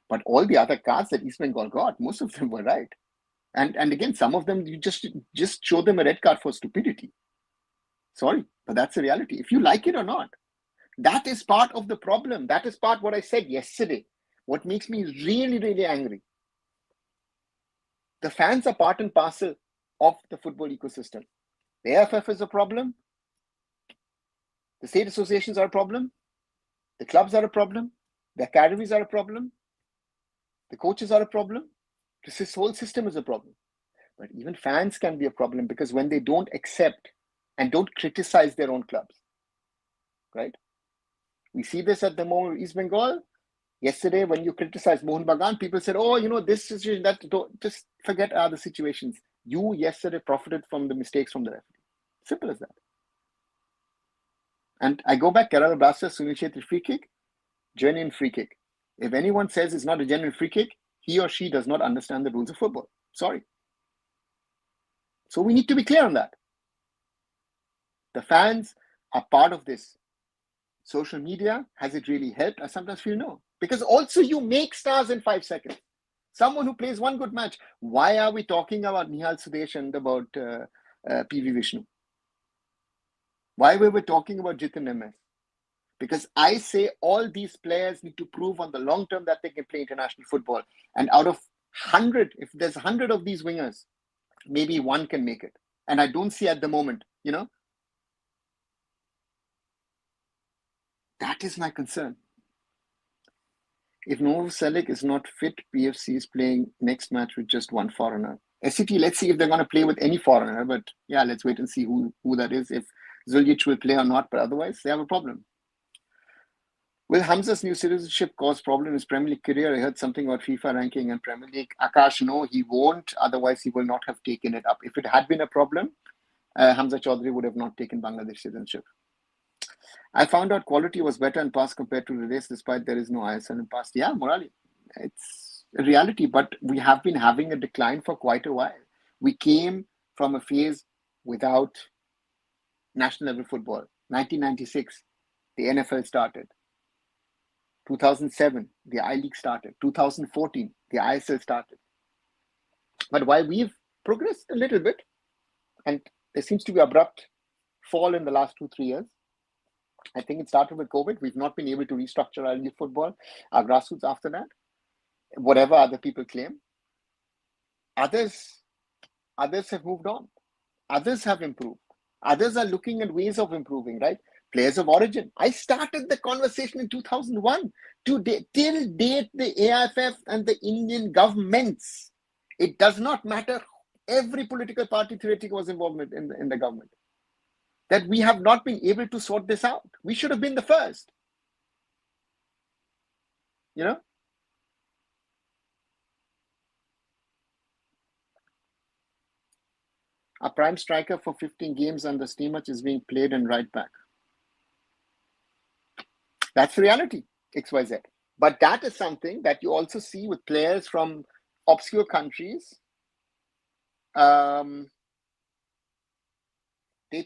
But all the other cards that East Bengal got, most of them were right. And again, some of them, you just show them a red card for stupidity. Sorry, but that's the reality. If you like it or not, that is part of the problem. That is part what I said yesterday. What makes me really, really angry. The fans are part and parcel of the football ecosystem. The AIFF is a problem. The state associations are a problem. The clubs are a problem. The academies are a problem. The coaches are a problem. This whole system is a problem. But even fans can be a problem because when they don't accept and don't criticize their own clubs, right? We see this at the moment East Bengal. Yesterday, when you criticized Mohan Bagan, people said, oh, this situation, that, just forget other situations. You yesterday profited from the mistakes from the referee. Simple as that. And I go back, Kerala Blasters, Sunil Chhetri free kick, genuine free kick. If anyone says it's not a genuine free kick, he or she does not understand the rules of football. Sorry. So we need to be clear on that. The fans are part of this. Social media, has it really helped? I sometimes feel no. Because also you make stars in 5 seconds. Someone who plays one good match. Why are we talking about Nihal Sudesh and about PV Vishnu? Why were we talking about Jitin MS? Because I say all these players need to prove on the long term that they can play international football. And out of 100, if there's 100 of these wingers, maybe one can make it. And I don't see at the moment, That is my concern. If Novoselic is not fit, PFC is playing next match with just one foreigner. SCT, let's see if they're going to play with any foreigner. But yeah, let's wait and see who that is, if Zuljic will play or not. But otherwise, they have a problem. Will Hamza's new citizenship cause problem in his Premier League career? I heard something about FIFA ranking and Premier League. Akash, no, he won't. Otherwise, he will not have taken it up. If it had been a problem, Hamza Chaudhary would have not taken Bangladesh citizenship. I found out quality was better in past compared to the race, despite there is no ISL in past. Yeah, Murali, it's a reality, but we have been having a decline for quite a while. We came from a phase without national level football. 1996, the NFL started. 2007, the I-League started. 2014, the ISL started. But while we've progressed a little bit, and there seems to be abrupt fall in the last 2-3 years, I think it started with COVID. We've not been able to restructure our youth football, our grassroots after that, whatever other people claim. Others have moved on. Others have improved. Others are looking at ways of improving, right? Players of origin. I started the conversation in 2001. Till date, the AIFF and the Indian governments It does not matter. Every political party theoretically was involved in the government. That we have not been able to sort this out. We should have been the first. You know? A prime striker for 15 games under Steamach is being played in right back. That's the reality, XYZ. But that is something that you also see with players from obscure countries. They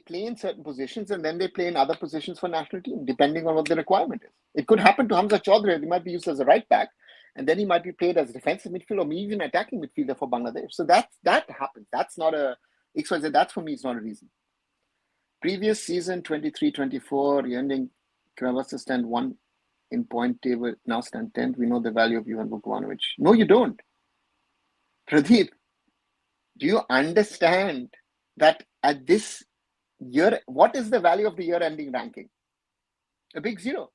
play in certain positions and then they play in other positions for national team, depending on what the requirement is. It could happen to Hamza Chaudhry. He might be used as a right back, and then he might be played as a defensive midfielder or maybe even attacking midfielder for Bangladesh. So that happens. That's not a XYZ. That for me is not a reason. Previous season, 23-24, Yending Kravasa stand 1 in point table, now stand 10th. We know the value of Ivan Vukovanovic. No, you don't. Pradeep, do you understand that at this year, what is the value of the year-ending ranking? A big zero.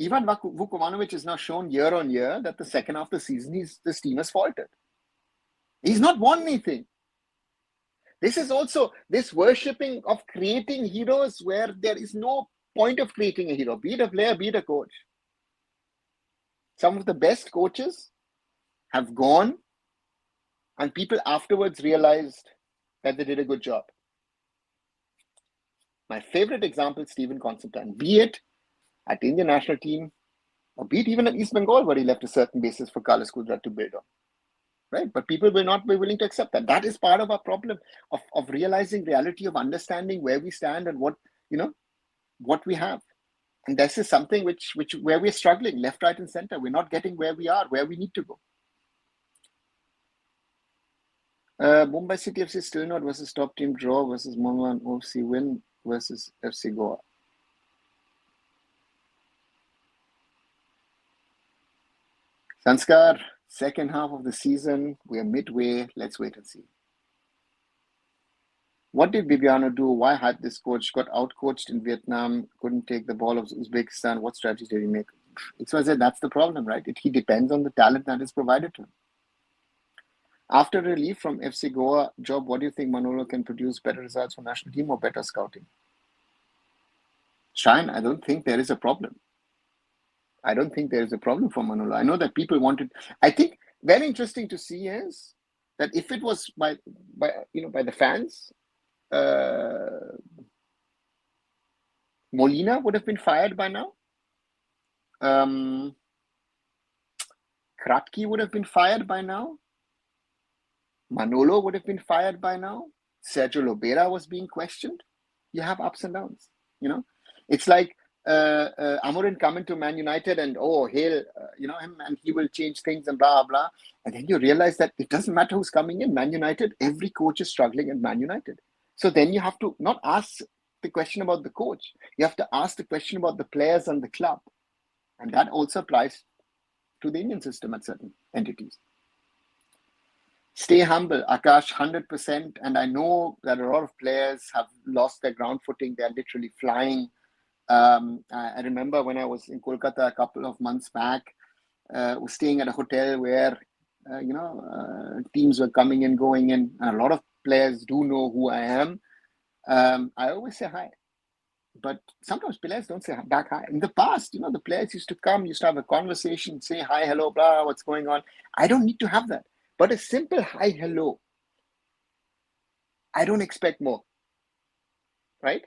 Ivan Vukovanovic is now shown year on year that the second half of the season, this team has faltered. He's not won anything. This is also this worshipping of creating heroes where there is no point of creating a hero. Be it a player, be it a coach. Some of the best coaches have gone and people afterwards realized that they did a good job. My favorite example is Stephen Constantine, be it at the Indian national team or be it even at East Bengal where he left a certain basis for Carlos Kudrat to build on. Right? But people will not be willing to accept that. That is part of our problem of realizing reality, of understanding where we stand and what we have. And this is something where we're struggling, left, right, and center. We're not getting where we are, where we need to go. Mumbai City FC still not versus top team draw versus Mohammedan FC win versus FC Goa. Sanskar, second half of the season, we are midway. Let's wait and see. What did Bibiano do? Why had this coach got out-coached in Vietnam, couldn't take the ball of Uzbekistan? What strategy did he make? So I said, that's the problem, right? He depends on the talent that is provided to him. After relief from FC Goa job, what do you think Manolo can produce better results for national team or better scouting? Shine, I don't think there is a problem. I don't think there is a problem for Manolo. I know that people wanted. I think very interesting to see is that if it was by the fans, Molina would have been fired by now. Kratky would have been fired by now. Manolo would have been fired by now. Sergio Lobera was being questioned. You have ups and downs. It's like Amorim coming to Man United and he'll him and he will change things and blah blah. And then you realize that it doesn't matter who's coming in. Man United, every coach is struggling in Man United. So then you have to not ask the question about the coach. You have to ask the question about the players and the club. And that also applies to the Indian system at certain entities. Stay humble, Akash, 100%. And I know that a lot of players have lost their ground footing. They're literally flying. I remember when I was in Kolkata a couple of months back, was staying at a hotel where, teams were coming and going in. And a lot of players do know who I am. I always say hi. But sometimes players don't say back hi. In the past, the players used to come, used to have a conversation, say hi, hello, blah, what's going on. I don't need to have that. But a simple hi, hello, I don't expect more, right?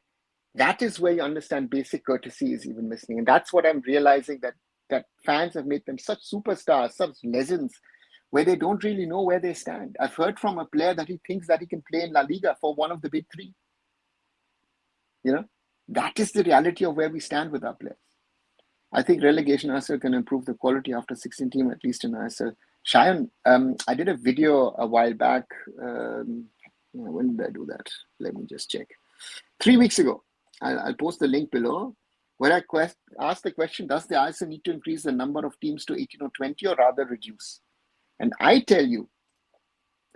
That is where you understand basic courtesy is even missing. And that's what I'm realizing, that fans have made them such superstars, such legends, where they don't really know where they stand. I've heard from a player that he thinks that he can play in La Liga for one of the big three. That is the reality of where we stand with our players. I think relegation ISL can improve the quality after 16 team, at least in ISL. Shayan, I did a video a while back. When did I do that? Let me just check. 3 weeks ago. I'll post the link below, where I asked the question, does the ISL need to increase the number of teams to 18 or 20 or rather reduce? And I tell you,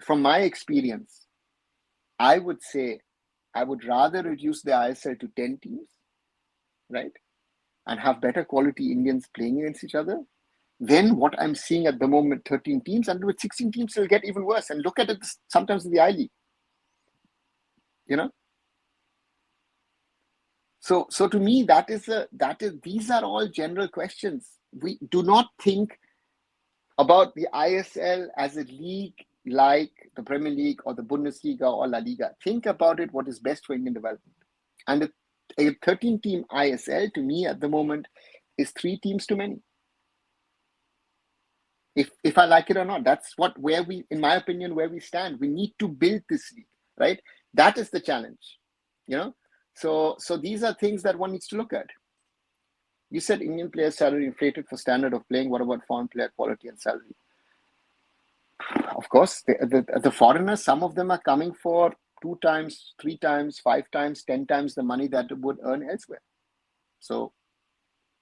from my experience, I would say I would rather reduce the ISL to 10 teams, right? And have better quality Indians playing against each other then what I'm seeing at the moment, 13 teams, and with 16 teams, it'll get even worse. And look at it sometimes in the I-League, you know. So to me, these are all general questions. We do not think about the ISL as a league like the Premier League or the Bundesliga or La Liga. Think about it, what is best for Indian development. And a 13-team ISL, to me at the moment, is 3 teams too many. If I like it or not, that's where we, in my opinion, where we stand. We need to build this league, right? That is the challenge, you know. So these are things that one needs to look at. You said Indian players' salary inflated for standard of playing. What about foreign player quality and salary? Of course, the foreigners, some of them are coming for 2 times, 3 times, 5 times, 10 times the money that they would earn elsewhere. So,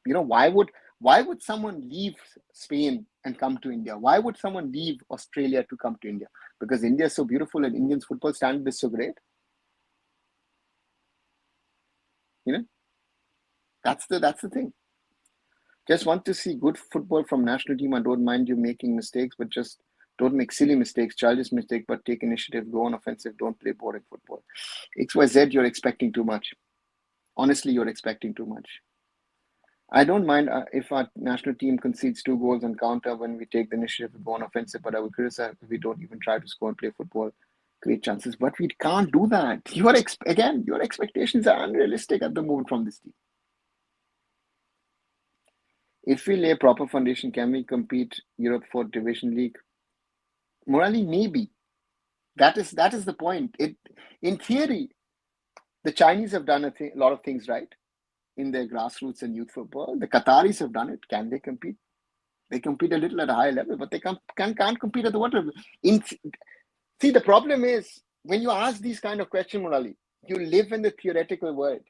you know, why would someone leave Spain and come to India? Why would someone leave Australia to come to India? Because India is so beautiful and Indian football standard is so great. You know, that's the thing. Just want to see good football from national team. I don't mind you making mistakes, but just don't make silly mistakes, childish mistakes, but take initiative, go on offensive, don't play boring football. XYZ, you're expecting too much. Honestly, you're expecting too much. I don't mind if our national team concedes 2 goals and counter when we take the initiative to go on offensive, but I would criticize if we don't even try to score and play football, create chances. But we can't do that. Your expectations are unrealistic at the moment from this team. If we lay proper foundation, can we compete Europe for Division League? Morally, maybe. That is the point. In theory, the Chinese have done a lot of things right in their grassroots and youth football. The Qataris have done it. Can they compete? They compete a little at a higher level, but they can't compete at the water level. See, the problem is when you ask these kind of questions, Murali, you live in the theoretical world.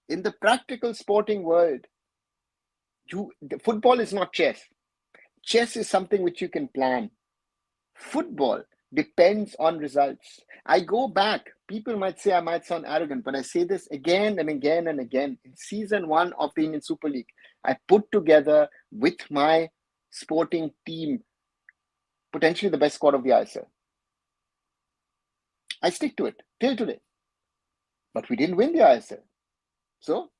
In the practical sporting world, football is not chess. Chess is something which you can plan. Football depends on results. I go back. People might say I might sound arrogant, but I say this again and again and again. In season 1 of the Indian Super League, I put together with my sporting team potentially the best squad of the ISL. I stick to it till today. But we didn't win the ISL. So,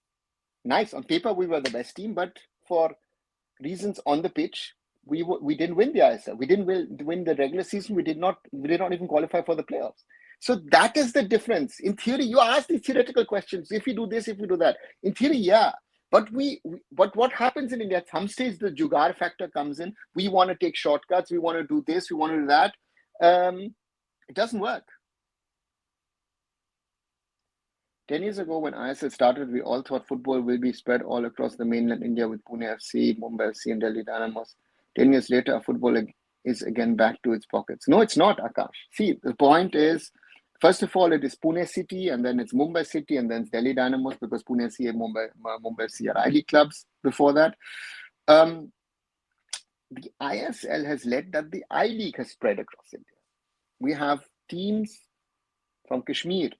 nice. On paper, we were the best team, but for reasons on the pitch, we didn't win the ISL. We didn't win the regular season. We did not even qualify for the playoffs. So that is the difference. In theory, you ask these theoretical questions. If we do this, if we do that. In theory, yeah. But what happens in India, at some stage the jugaad factor comes in. We want to take shortcuts. We want to do this. We want to do that. It doesn't work. 10 years ago, when ISL started, we all thought football will be spread all across the mainland India with Pune FC, Mumbai FC, and Delhi Dynamos. 10 years later, football is again back to its pockets. No, it's not, Akash. See, the point is, first of all, it is Pune City, and then it's Mumbai City, and then it's Delhi Dynamos, because Pune City and Mumbai FC are I-League clubs before that. The ISL has led that the I-League has spread across India. We have teams from Kashmir.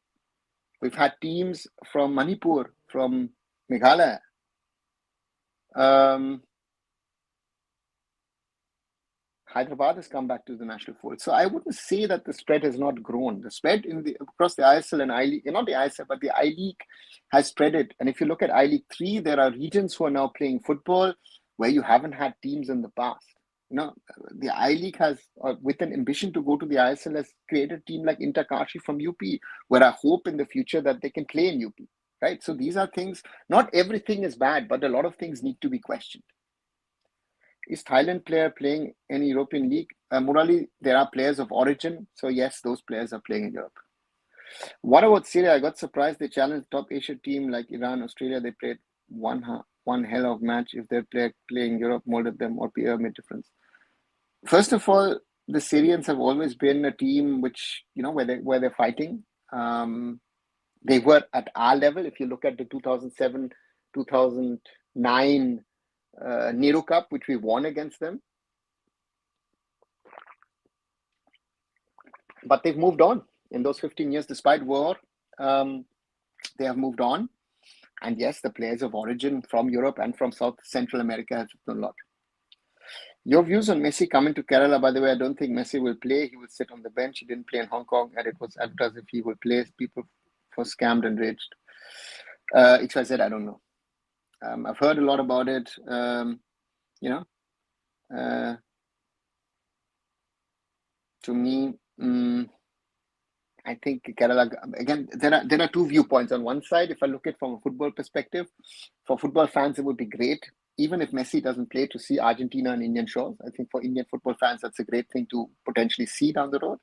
We've had teams from Manipur, from Meghalaya. Hyderabad has come back to the national fold. So I wouldn't say that the spread has not grown. The spread across the ISL and I-League, not the ISL, but the I-League has spread it. And if you look at I-League 3, there are regions who are now playing football where you haven't had teams in the past. You know, the I-League has, with an ambition to go to the ISL, has created a team like Interkashi from UP, where I hope in the future that they can play in UP, right? So these are things, not everything is bad, but a lot of things need to be questioned. Is Thailand player playing any European league? Murali, there are players of origin. So yes, those players are playing in Europe. What about Syria? I got surprised they challenged top Asia team like Iran, Australia. They played one hell of match. If their player playing Europe molded them or PR made difference. First of all, the Syrians have always been a team which, you know, where they're fighting. They were at our level. If you look at the 2007, 2009 Nehru Cup, which we won against them. But they've moved on in those 15 years, despite war. They have moved on. And yes, the players of origin from Europe and from South Central America have done a lot. Your views on Messi coming to Kerala? By the way, I don't think Messi will play. He will sit on the bench. He didn't play in Hong Kong, and it was advertised if he will play. People were scammed and raged. XYZ, I don't know. I've heard a lot about it. You know, to me, I think Kerala, again, there are two viewpoints. On one side, if I look at it from a football perspective, for football fans, it would be great, even if Messi doesn't play, to see Argentina and Indian shores. I think for Indian football fans, that's a great thing to potentially see down the road.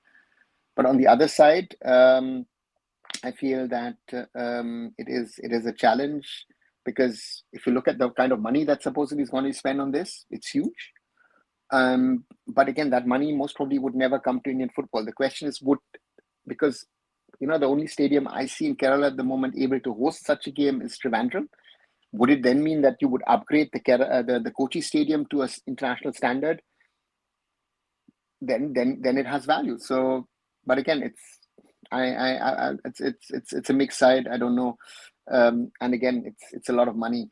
But on the other side, I feel that it is a challenge, because if you look at the kind of money that supposedly is going to be spent on this, it's huge. But again, that money most probably would never come to Indian football. The question is, because the only stadium I see in Kerala at the moment able to host such a game is Trivandrum. Would it then mean that you would upgrade the Kochi Stadium to an international standard? Then it has value. So, but again, it's a mixed side. I don't know, and again, it's a lot of money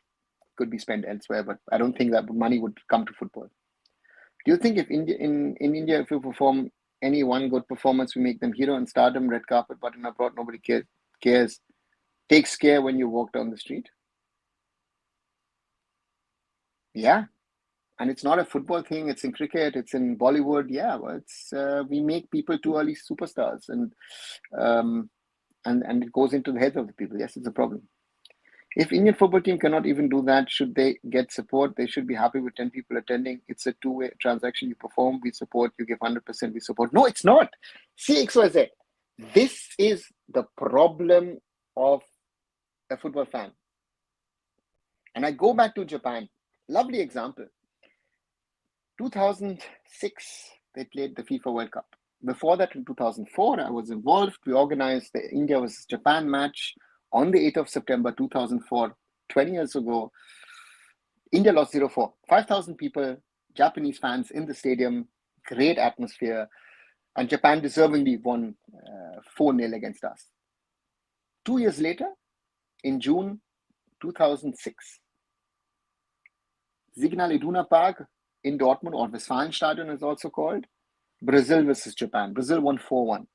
could be spent elsewhere, but I don't think that money would come to football. Do you think if India in India, if you perform any one good performance, we make them hero and stardom, red carpet, but in abroad nobody cares, takes care when you walk down the street? Yeah. And it's not a football thing. It's in cricket. It's in Bollywood. Yeah, well, it's we make people too early superstars, and it goes into the heads of the people. Yes, it's a problem. If Indian football team cannot even do that, should they get support? They should be happy with 10 people attending. It's a two-way transaction. You perform, we support. You give 100%, we support. No, it's not. See, XYZ. This is the problem of a football fan. And I go back to Japan. Lovely example. 2006, they played the FIFA World Cup. Before that, in 2004, I was involved. We organized the India versus Japan match on the 8th of September 2004, 20 years ago. India lost 0-4. 5,000 people, Japanese fans in the stadium, great atmosphere, and Japan deservingly won 4-0 against us. 2 years later, in June 2006, Signal Iduna Park in Dortmund, or Westfalenstadion is also called, Brazil versus Japan. Brazil won 4-1.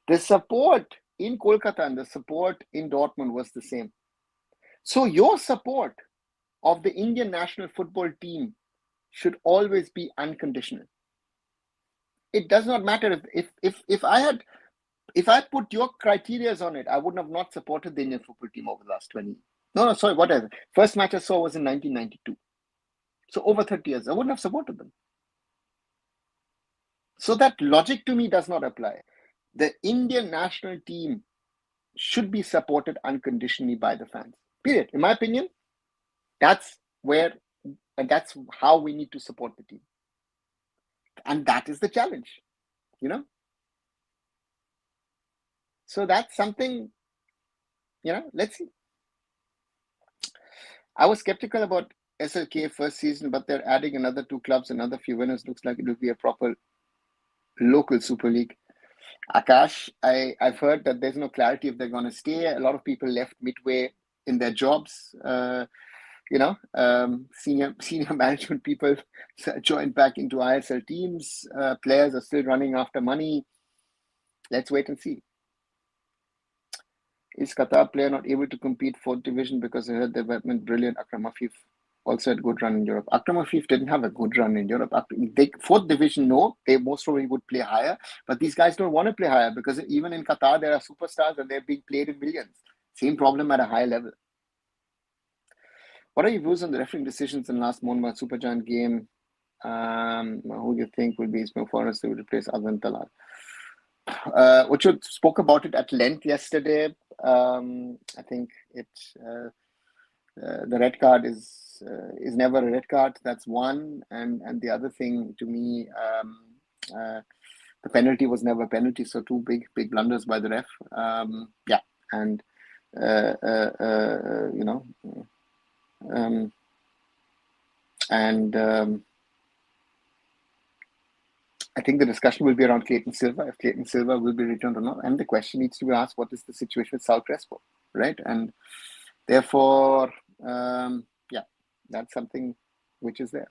The support in Kolkata and the support in Dortmund was the same. So your support of the Indian national football team should always be unconditional. It does not matter if I had put your criteria on it, I wouldn't have not supported the Indian football team over the last 20. No, sorry, whatever. First match I saw was in 1992. So over 30 years, I wouldn't have supported them. So that logic to me does not apply. The Indian national team should be supported unconditionally by the fans. Period. In my opinion, that's how we need to support the team. And that is the challenge, So that's something, let's see. I was skeptical about SLK first season, but they're adding another 2 clubs, another few winners. Looks like it will be a proper local Super League. Akash, I've heard that there's no clarity if they're going to stay. A lot of people left midway in their jobs. Senior management people joined back into ISL teams. Players are still running after money. Let's wait and see. Is Qatar player not able to compete 4th division because I heard they were brilliant? Akram Afif also had a good run in Europe. Akram Afif didn't have a good run in Europe. 4th division, no, they most probably would play higher, but these guys don't want to play higher because even in Qatar there are superstars and they're being played in millions. Same problem at a high level. What are your views on the refereeing decisions in last Monmouth Supergiant game? Who do you think will be Ismail Forrest to replace Adnan Talal? Ucho spoke about it at length yesterday. I think the red card is never a red card. That's one, and the other thing to me, the penalty was never a penalty. So 2 big blunders by the ref. And I think the discussion will be around Clayton Silva, if Clayton Silva will be returned or not. And the question needs to be asked, what is the situation with Sal Crespo, right? And therefore, that's something which is there.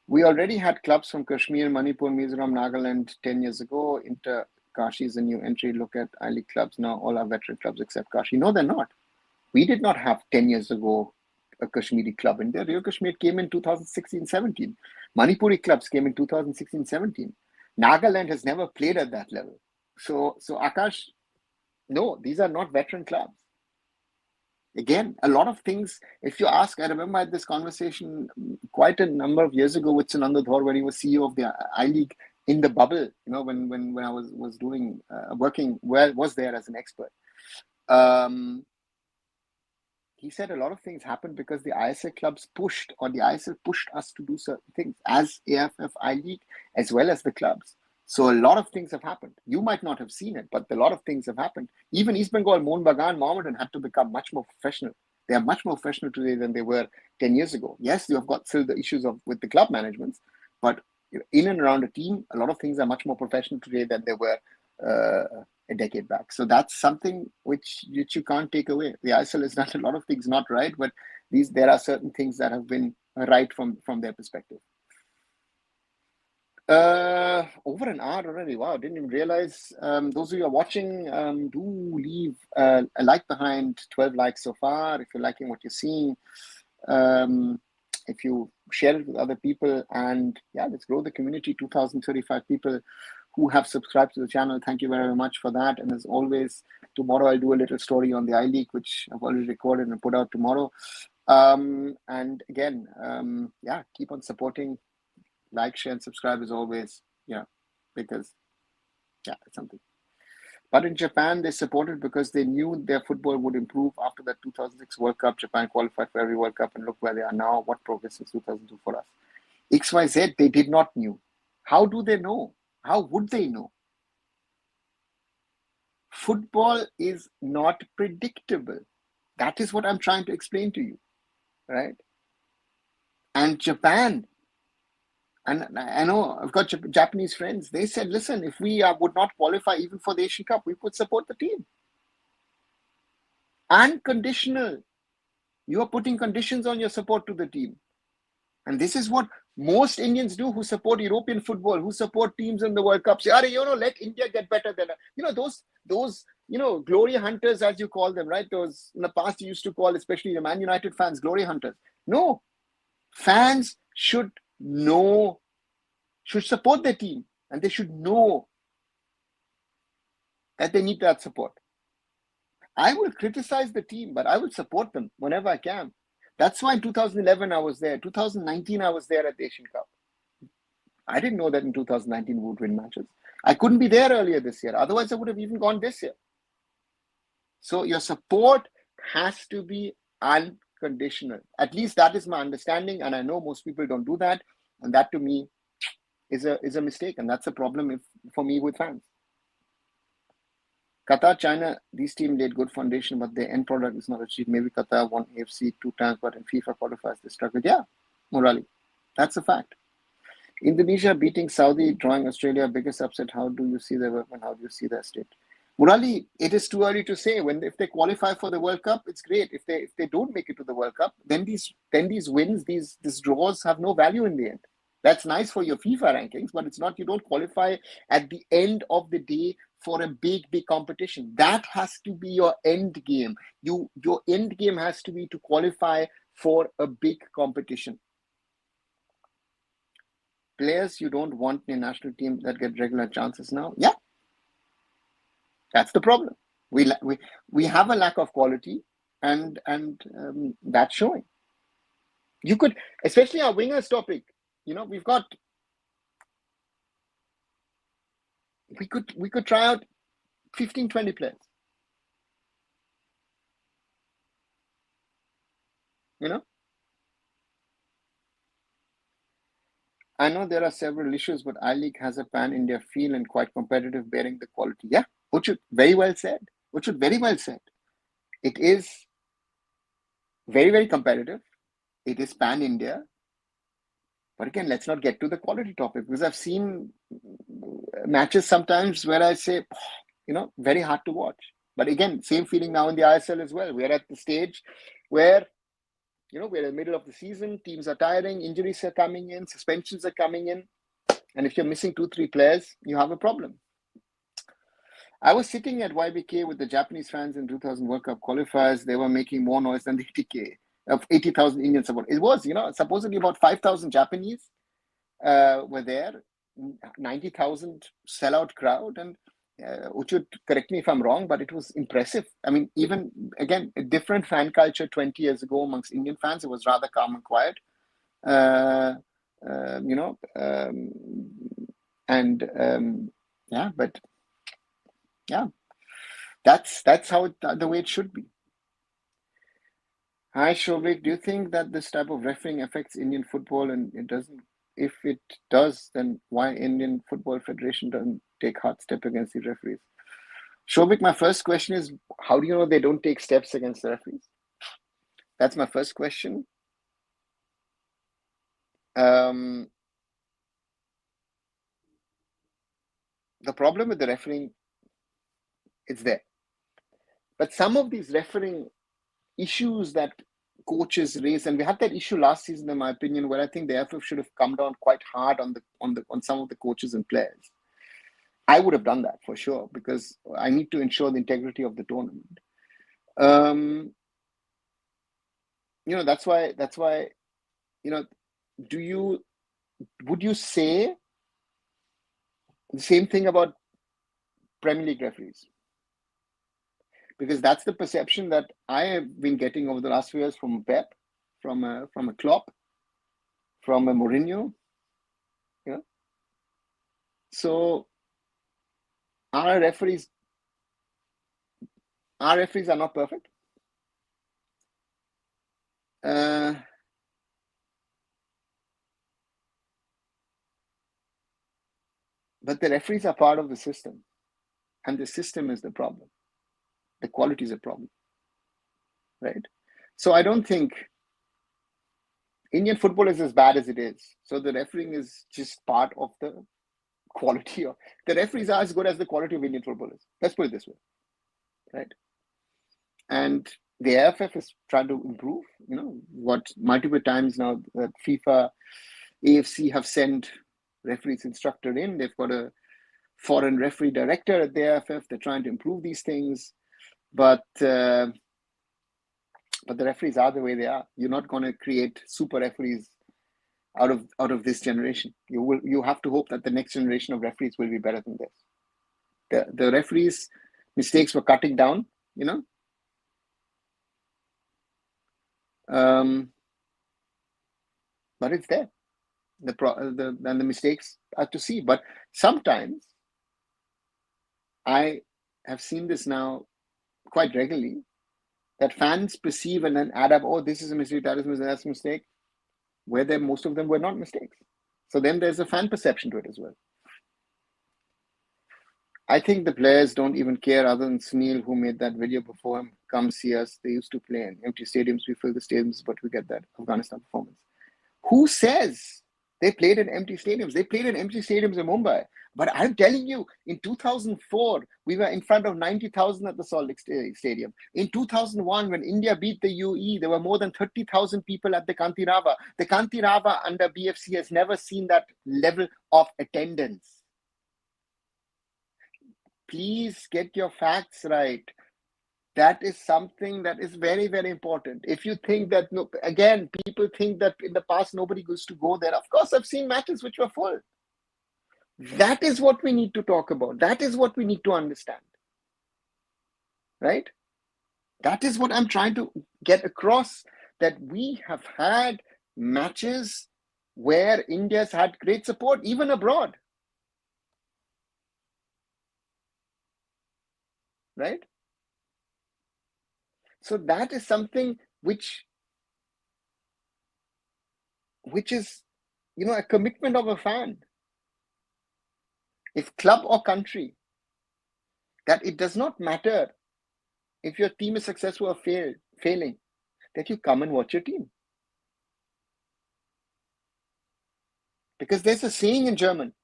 We already had clubs from Kashmir, Manipur, Mizoram, Nagaland 10 years ago. Inter Kashi is a new entry. Look at I-League clubs now. All are veteran clubs except Kashi. No, they're not. We did not have 10 years ago a Kashmiri club in there. Rio Kashmir came in 2016-17. Manipuri clubs came in 2016-17. Nagaland has never played at that level. So Akash, no, these are not veteran clubs. Again, a lot of things, if you ask, I remember I had this conversation quite a number of years ago with Sunanda Dhor when he was CEO of the I-League in the bubble, when I was doing, working, was there as an expert. He said a lot of things happened because the ISL clubs pushed, or the ISL pushed us to do certain things as AIFF I-League, as well as the clubs. So a lot of things have happened. You might not have seen it, but a lot of things have happened. Even East Bengal, Mohun Bagan, Mohammedan had to become much more professional. They are much more professional today than they were 10 years ago. Yes, you have got still the issues with the club managements, but in and around a team, a lot of things are much more professional today than they were a decade back. So that's something which you can't take away. The ISL has done a lot of things not right, but there are certain things that have been right from their perspective. Over an hour already. Wow, didn't even realize. Those of you who are watching, do leave a like behind. 12 likes so far. If you're liking what you're seeing, if you share it with other people, and yeah, let's grow the community. 2,035 people who have subscribed to the channel. Thank you very much for that. And as always, tomorrow I'll do a little story on the I-League, which I've already recorded and put out tomorrow. And again, yeah, keep on supporting. Like, share, and subscribe as always. Yeah, because yeah, it's something. But in Japan, they supported because they knew their football would improve after that 2006 World Cup. Japan qualified for every World Cup, and look where they are now. What progress since 2002 for us. XYZ, they did not knew. How do they know? How would they know? Football is not predictable. That is what I'm trying to explain to you, right? And Japan, and I know I've got Japanese friends, they said, listen, if we would not qualify even for the Asian Cup, we would support the team. Unconditional. You are putting conditions on your support to the team. And this is what most Indians do who support European football, who support teams in the World Cup. Say, let India get better than, those, glory hunters, as you call them, right? Those in the past you used to call, especially the Man United fans, glory hunters. No, fans should support their team, and they should know that they need that support. I will criticize the team, but I will support them whenever I can. That's why in 2011 I was there. 2019 I was there at the Asian Cup. I didn't know that in 2019 we would win matches. I couldn't be there earlier this year. Otherwise, I would have even gone this year. So your support has to be unconditional. At least that is my understanding, and I know most people don't do that. And that to me is a mistake, and that's a problem for me with fans. Qatar, China, these teams laid good foundation, but their end product is not achieved. Maybe Qatar won AFC 2 times, but in FIFA qualifiers they struggled. Yeah, Murali, that's a fact. Indonesia beating Saudi, drawing Australia, biggest upset. How do you see their work and how do you see their state? Murali, it is too early to say. If they qualify for the World Cup, it's great. If they don't make it to the World Cup, then these wins, these draws have no value in the end. That's nice for your FIFA rankings, but it's not. You don't qualify at the end of the day for a big competition. That has to be your end game. Your end game has to be to qualify for a big competition. Players you don't want in a national team that get regular chances now. Yeah, that's the problem. We have a lack of quality, and that's showing. You could, especially our wingers topic. We've got. We could try out 15, 20 players. I know there are several issues, but I-League has a pan-India feel and quite competitive, bearing the quality. Yeah, Uchut, very well said. It is very, very competitive. It is pan-India. But again, let's not get to the quality topic, because I've seen matches sometimes where I say, very hard to watch. But again, same feeling now in the ISL as well. We're at the stage where We're in the middle of the season, teams are tiring, injuries are coming in, suspensions are coming in. And if you're missing 2-3 players, you have a problem. I was sitting at YBK with the Japanese fans in 2000 World Cup qualifiers. They were making more noise than the 80K of 80,000 Indian support. It was, supposedly about 5,000 Japanese were there, 90,000 sellout crowd. And Uchud, correct me if I'm wrong, but it was impressive. I mean, even, again, a different fan culture 20 years ago amongst Indian fans. It was rather calm and quiet. But yeah, that's how the way it should be. Hi, Shobik. Do you think that this type of refereeing affects Indian football, and it doesn't? If it does, then why Indian Football Federation doesn't take hard step against the referees? Shobik, my first question is, how do you know they don't take steps against the referees? That's my first question. The problem with the refereeing, it's there. But some of these refereeing issues that coaches raise, and we had that issue last season, in my opinion, where I think the AIFF should have come down quite hard on some of the coaches and players. I would have done that for sure, because I need to ensure the integrity of the tournament. That's why, would you say the same thing about Premier League referees? Because that's the perception that I have been getting over the last few years from Pep, from a Klopp, from a Mourinho. So our referees are not perfect. But the referees are part of the system, and the system is the problem. The quality is a problem, right? So I don't think Indian football is as bad as it is. So the refereeing is just part of the quality of the referees are as good as the quality of Indian football is. Let's put it this way, right? And the AIFF is trying to improve. What multiple times now that FIFA, AFC have sent referees instructor in. They've got a foreign referee director at the AIFF. They're trying to improve these things, but the referees are the way they are. You're not going to create super referees out of this generation. You have to hope that the next generation of referees will be better than this. The referees' mistakes were cutting down, but it's there. The mistakes are to see. But sometimes I have seen this now quite regularly, that fans perceive and then add up, oh, this is a mistake, that's a mistake, where most of them were not mistakes. So then there's a fan perception to it as well. I think the players don't even care, other than Sunil, who made that video before him, come see us. They used to play in empty stadiums. We fill the stadiums, but we get that Afghanistan performance. Who says they played in empty stadiums? They played in empty stadiums in Mumbai. But I'm telling you, in 2004, we were in front of 90,000 at the Salt Lake Stadium. In 2001, when India beat the UAE, there were more than 30,000 people at the Kantirava. The Kantirava under BFC has never seen that level of attendance. Please get your facts right. That is something that is very, very important. If you think that, again, people think that in the past nobody used to go there. Of course, I've seen matches which were full. That is what we need to talk about. That is what we need to understand. Right? That is what I'm trying to get across, that we have had matches where India's had great support, even abroad. Right? So that is something which is, a commitment of a fan. If club or country, that it does not matter if your team is successful or failing, that you come and watch your team. Because there's a saying in German,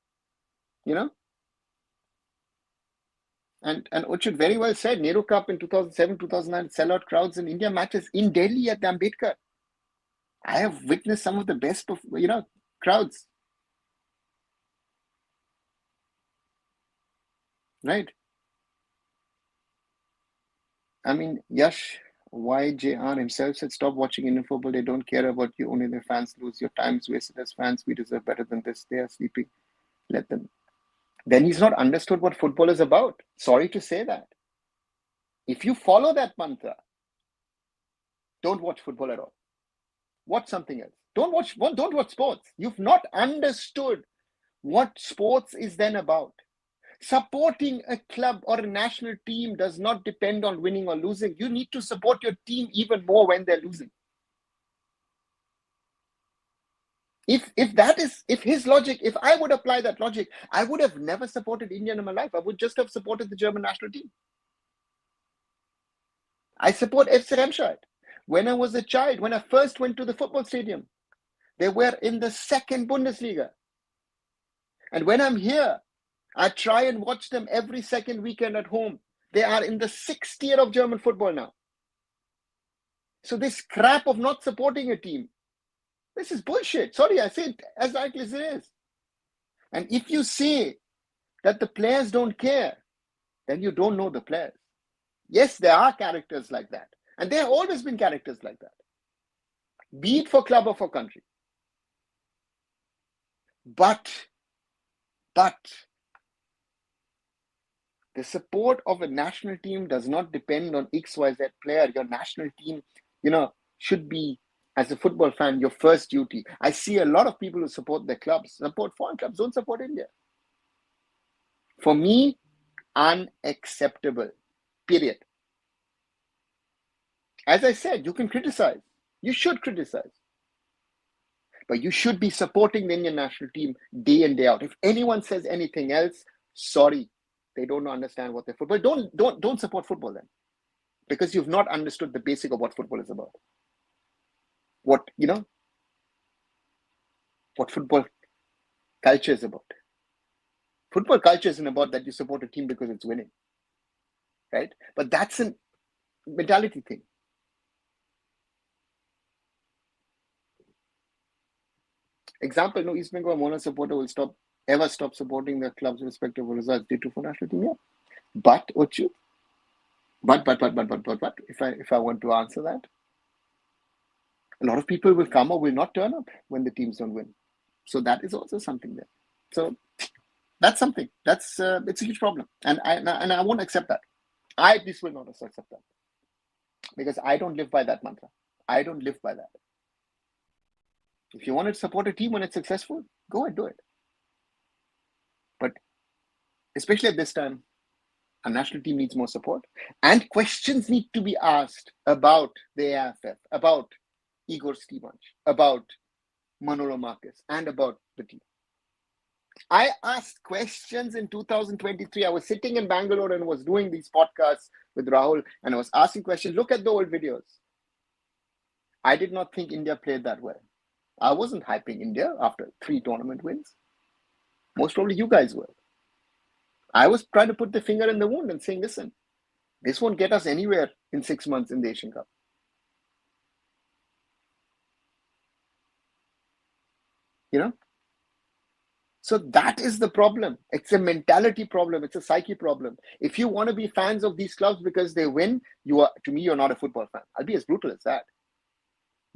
and Uchud very well said, Nehru Cup in 2007, 2009, sellout crowds in India matches in Delhi at the Ambedkar. I have witnessed some of the best, crowds, right? I mean, Yash YJR himself said, "Stop watching Indian football. They don't care about you. Only their fans lose. Your time's wasted as fans. We deserve better than this. They are sleeping. Let them." Then he's not understood what football is about. Sorry to say that. If you follow that mantra, don't watch football at all. Watch something else. Don't watch sports. You've not understood what sports is then about. Supporting a club or a national team does not depend on winning or losing. You need to support your team even more when they're losing. If his logic, if I would apply that logic, I would have never supported India in my life. I would just have supported the German national team. I support FC Remscheid. When I was a child, when I first went to the football stadium, they were in the second Bundesliga. And when I'm here, I try and watch them every second weekend at home. They are in the sixth tier of German football now. So this crap of not supporting a team, this is bullshit. Sorry, I say it as directly as it is. And if you say that the players don't care, then you don't know the players. Yes, there are characters like that. And there have always been characters like that. Be it for club or for country. But the support of a national team does not depend on XYZ player. Your national team, should be, as a football fan, your first duty. I see a lot of people who support their clubs, support foreign clubs, don't support India. For me, unacceptable. Period. As I said, you can criticize. You should criticize. But you should be supporting the Indian national team day in, day out. If anyone says anything else, sorry, they don't understand what they're football. Don't support football then. Because you've not understood the basic of what football is about. What football culture is about. Football culture isn't about that you support a team because it's winning. Right? But that's a mentality thing. Example, no East Bengal Mona supporter will ever stop supporting their club's respective results due to for national team. Yeah. But Ochu. But if I want to answer that, a lot of people will come or will not turn up when the teams don't win. So that is also something there. So that's something. It's a huge problem. And I won't accept that. I at least will not accept that. Because I don't live by that mantra. I don't live by that. If you want to support a team when it's successful, go and do it. But especially at this time, a national team needs more support. And questions need to be asked about the AIFF, about Igor Stimac, about Manolo Marquez, and about the team. I asked questions in 2023. I was sitting in Bangalore and was doing these podcasts with Rahul, and I was asking questions. Look at the old videos. I did not think India played that well. I wasn't hyping India after 3 tournament wins. Most probably you guys were. I was trying to put the finger in the wound and saying, listen, this won't get us anywhere in 6 months in the Asian Cup. So that is the problem. It's a mentality problem. It's a psyche problem. If you want to be fans of these clubs because they win, you're not a football fan. I'll be as brutal as that.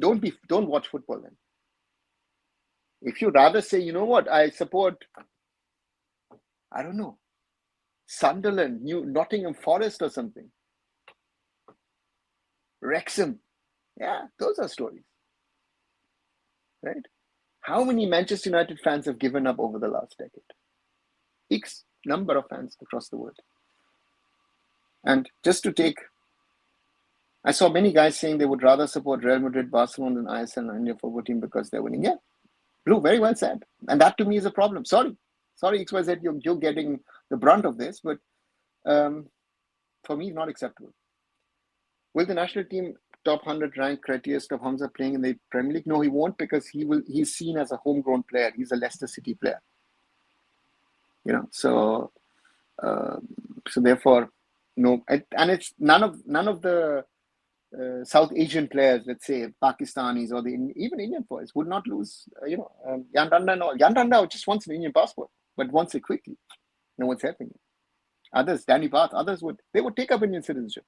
Don't watch football then. If you rather say, you know what, I support, I don't know, Sunderland, Nottingham Forest or something. Wrexham. Yeah, those are stories. Right? How many Manchester United fans have given up over the last decade? X number of fans across the world. And just to take, I saw many guys saying they would rather support Real Madrid, Barcelona than ISL and India football team because they're winning. Yeah, Blue, very well said. And that to me is a problem. Sorry, XYZ, you're getting the brunt of this, but for me, not acceptable. Will the national team top 100 rank criteria of Hamza playing in the Premier League? No, he won't, because he's seen as a homegrown player. He's a Leicester City player. So therefore, no, and it's none of the South Asian players, let's say Pakistanis or even Indian boys, would not lose, Yandanda and all. Yandanda just wants an Indian passport, but wants it quickly. No one's helping him. Others, Danny Bath, others would take up Indian citizenship.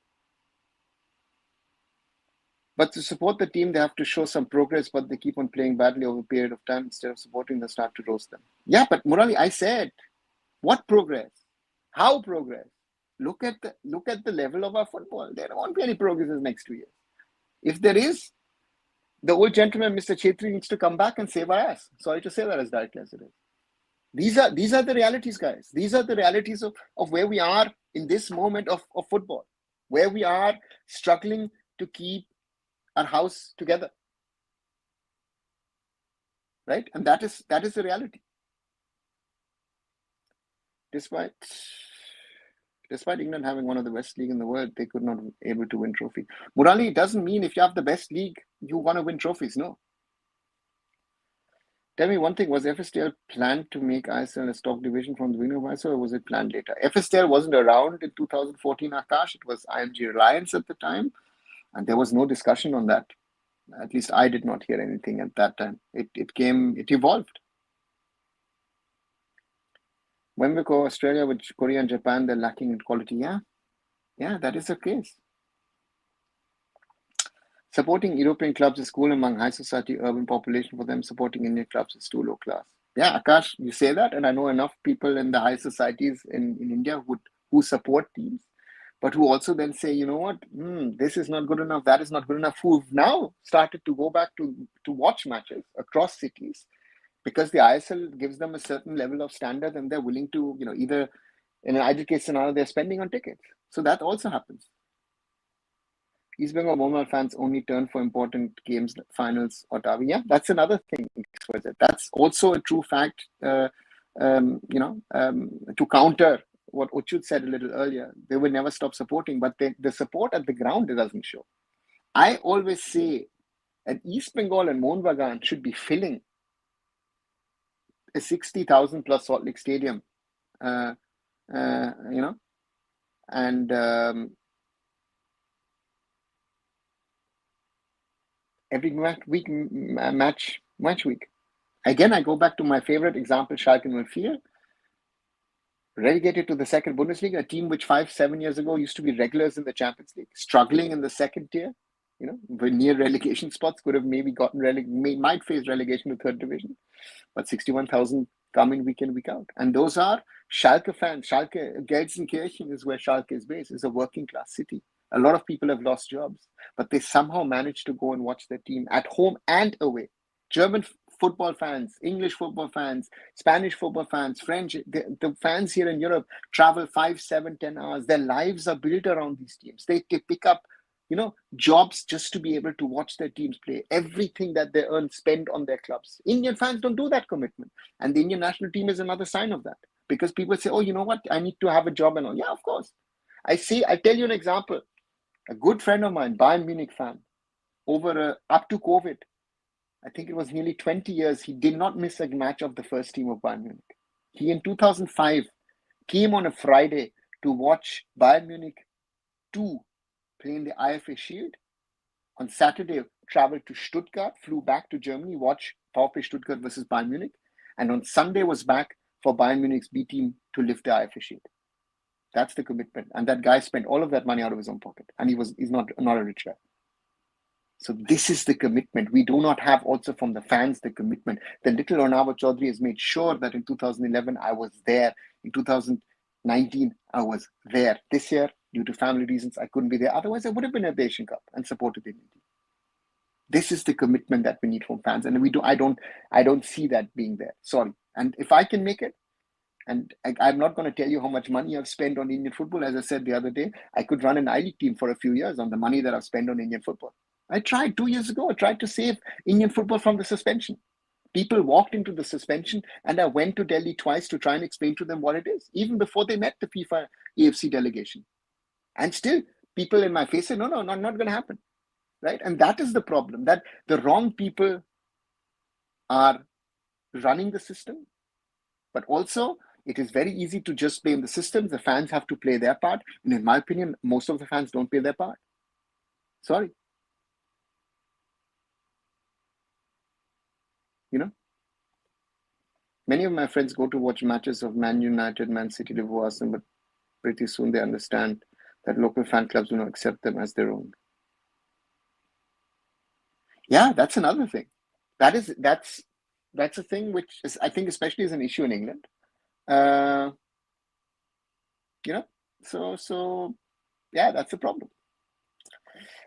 But to support the team, they have to show some progress, but they keep on playing badly over a period of time. Instead of supporting them, start to roast them. Yeah, but Murali, I said, what progress? How progress? Look at the level of our football. There won't be any progress in the next 2 years. If there is, the old gentleman, Mr. Chetri, needs to come back and save our ass. Sorry to say that as directly as it is. These are the realities, guys. These are the realities of where we are in this moment of football, where we are struggling to keep our house together. Right? And that is the reality. Despite England having one of the best league in the world, they could not be able to win trophy. Murali, it doesn't mean if you have the best league, you want to win trophies. No. Tell me one thing, was FSTL planned to make ISL a stock division from the beginning of ISL, or was it planned later? FSTL wasn't around in 2014, Akash. It was IMG Reliance at the time, and there was no discussion on that. At least I did not hear anything at that time. It evolved. When we go Australia with Korea and Japan, they're lacking in quality. Yeah, that is the case. Supporting European clubs is cool among high society, urban population. For them, supporting Indian clubs is too low class. Yeah, Akash, you say that, and I know enough people in the high societies in India who support teams, but who also then say, you know what, this is not good enough, that is not good enough, who've now started to go back to watch matches across cities, because the ISL gives them a certain level of standard and they're willing to, either in an ideal case scenario, they're spending on tickets. So that also happens. East Bengal Momal fans only turn for important games, finals or derby. Yeah, that's another thing. That's also a true fact, to counter what Uchut said a little earlier. They will never stop supporting, but the support at the ground, it doesn't show. I always say that East Bengal and Mohun Bagan should be filling a 60,000 plus Salt Lake Stadium, and every match week. Again, I go back to my favorite example, Schalke 04, relegated to the second Bundesliga, a team which 5-7 years ago used to be regulars in the Champions League, struggling in the second tier, near relegation spots, could have maybe gotten might face relegation to third division, but 61,000 come in week in, week out. And those are Schalke fans. Schalke, Gelsenkirchen is where Schalke is based. It's a working class city. A lot of people have lost jobs, but they somehow managed to go and watch their team at home and away. German football fans, English football fans, Spanish football fans, French, the fans here in Europe travel 5, 7, 10 hours. Their lives are built around these teams. They pick up, jobs just to be able to watch their teams play. Everything that they earn, spend on their clubs. Indian fans don't do that commitment. And the Indian national team is another sign of that. Because people say, oh, you know what? I need to have a job and all. Yeah, of course. I tell you an example. A good friend of mine, Bayern Munich fan, up to COVID, I think it was nearly 20 years, he did not miss a match of the first team of Bayern Munich. He, in 2005, came on a Friday to watch Bayern Munich 2 play in the IFA Shield. On Saturday, traveled to Stuttgart, flew back to Germany, watched VfB Stuttgart versus Bayern Munich. And on Sunday was back for Bayern Munich's B team to lift the IFA Shield. That's the commitment. And that guy spent all of that money out of his own pocket. And he's not a rich guy. So this is the commitment. We do not have also from the fans the commitment. The little Ornava Chaudhary has made sure that in 2011 I was there. In 2019 I was there. This year, due to family reasons, I couldn't be there. Otherwise, I would have been at the Asian Cup and supported the Indian team. This is the commitment that we need from fans, and I don't see that being there. Sorry. And if I can make it, and I'm not going to tell you how much money I've spent on Indian football. As I said the other day, I could run an I-League team for a few years on the money that I've spent on Indian football. I tried 2 years ago. I tried to save Indian football from the suspension. People walked into the suspension, and I went to Delhi twice to try and explain to them what it is, even before they met the FIFA AFC delegation. And still, people in my face say, no, not going to happen. Right? And that is the problem, that the wrong people are running the system, but also it is very easy to just blame the system. The fans have to play their part. And in my opinion, most of the fans don't play their part. Sorry. You know, many of my friends go to watch matches of Man United, Man City, Liverpool, Arsenal, but pretty soon they understand that local fan clubs do not accept them as their own. Yeah, that's another thing. That's a thing which is, I think, especially is an issue in England. Uh, you know, so yeah, that's a problem.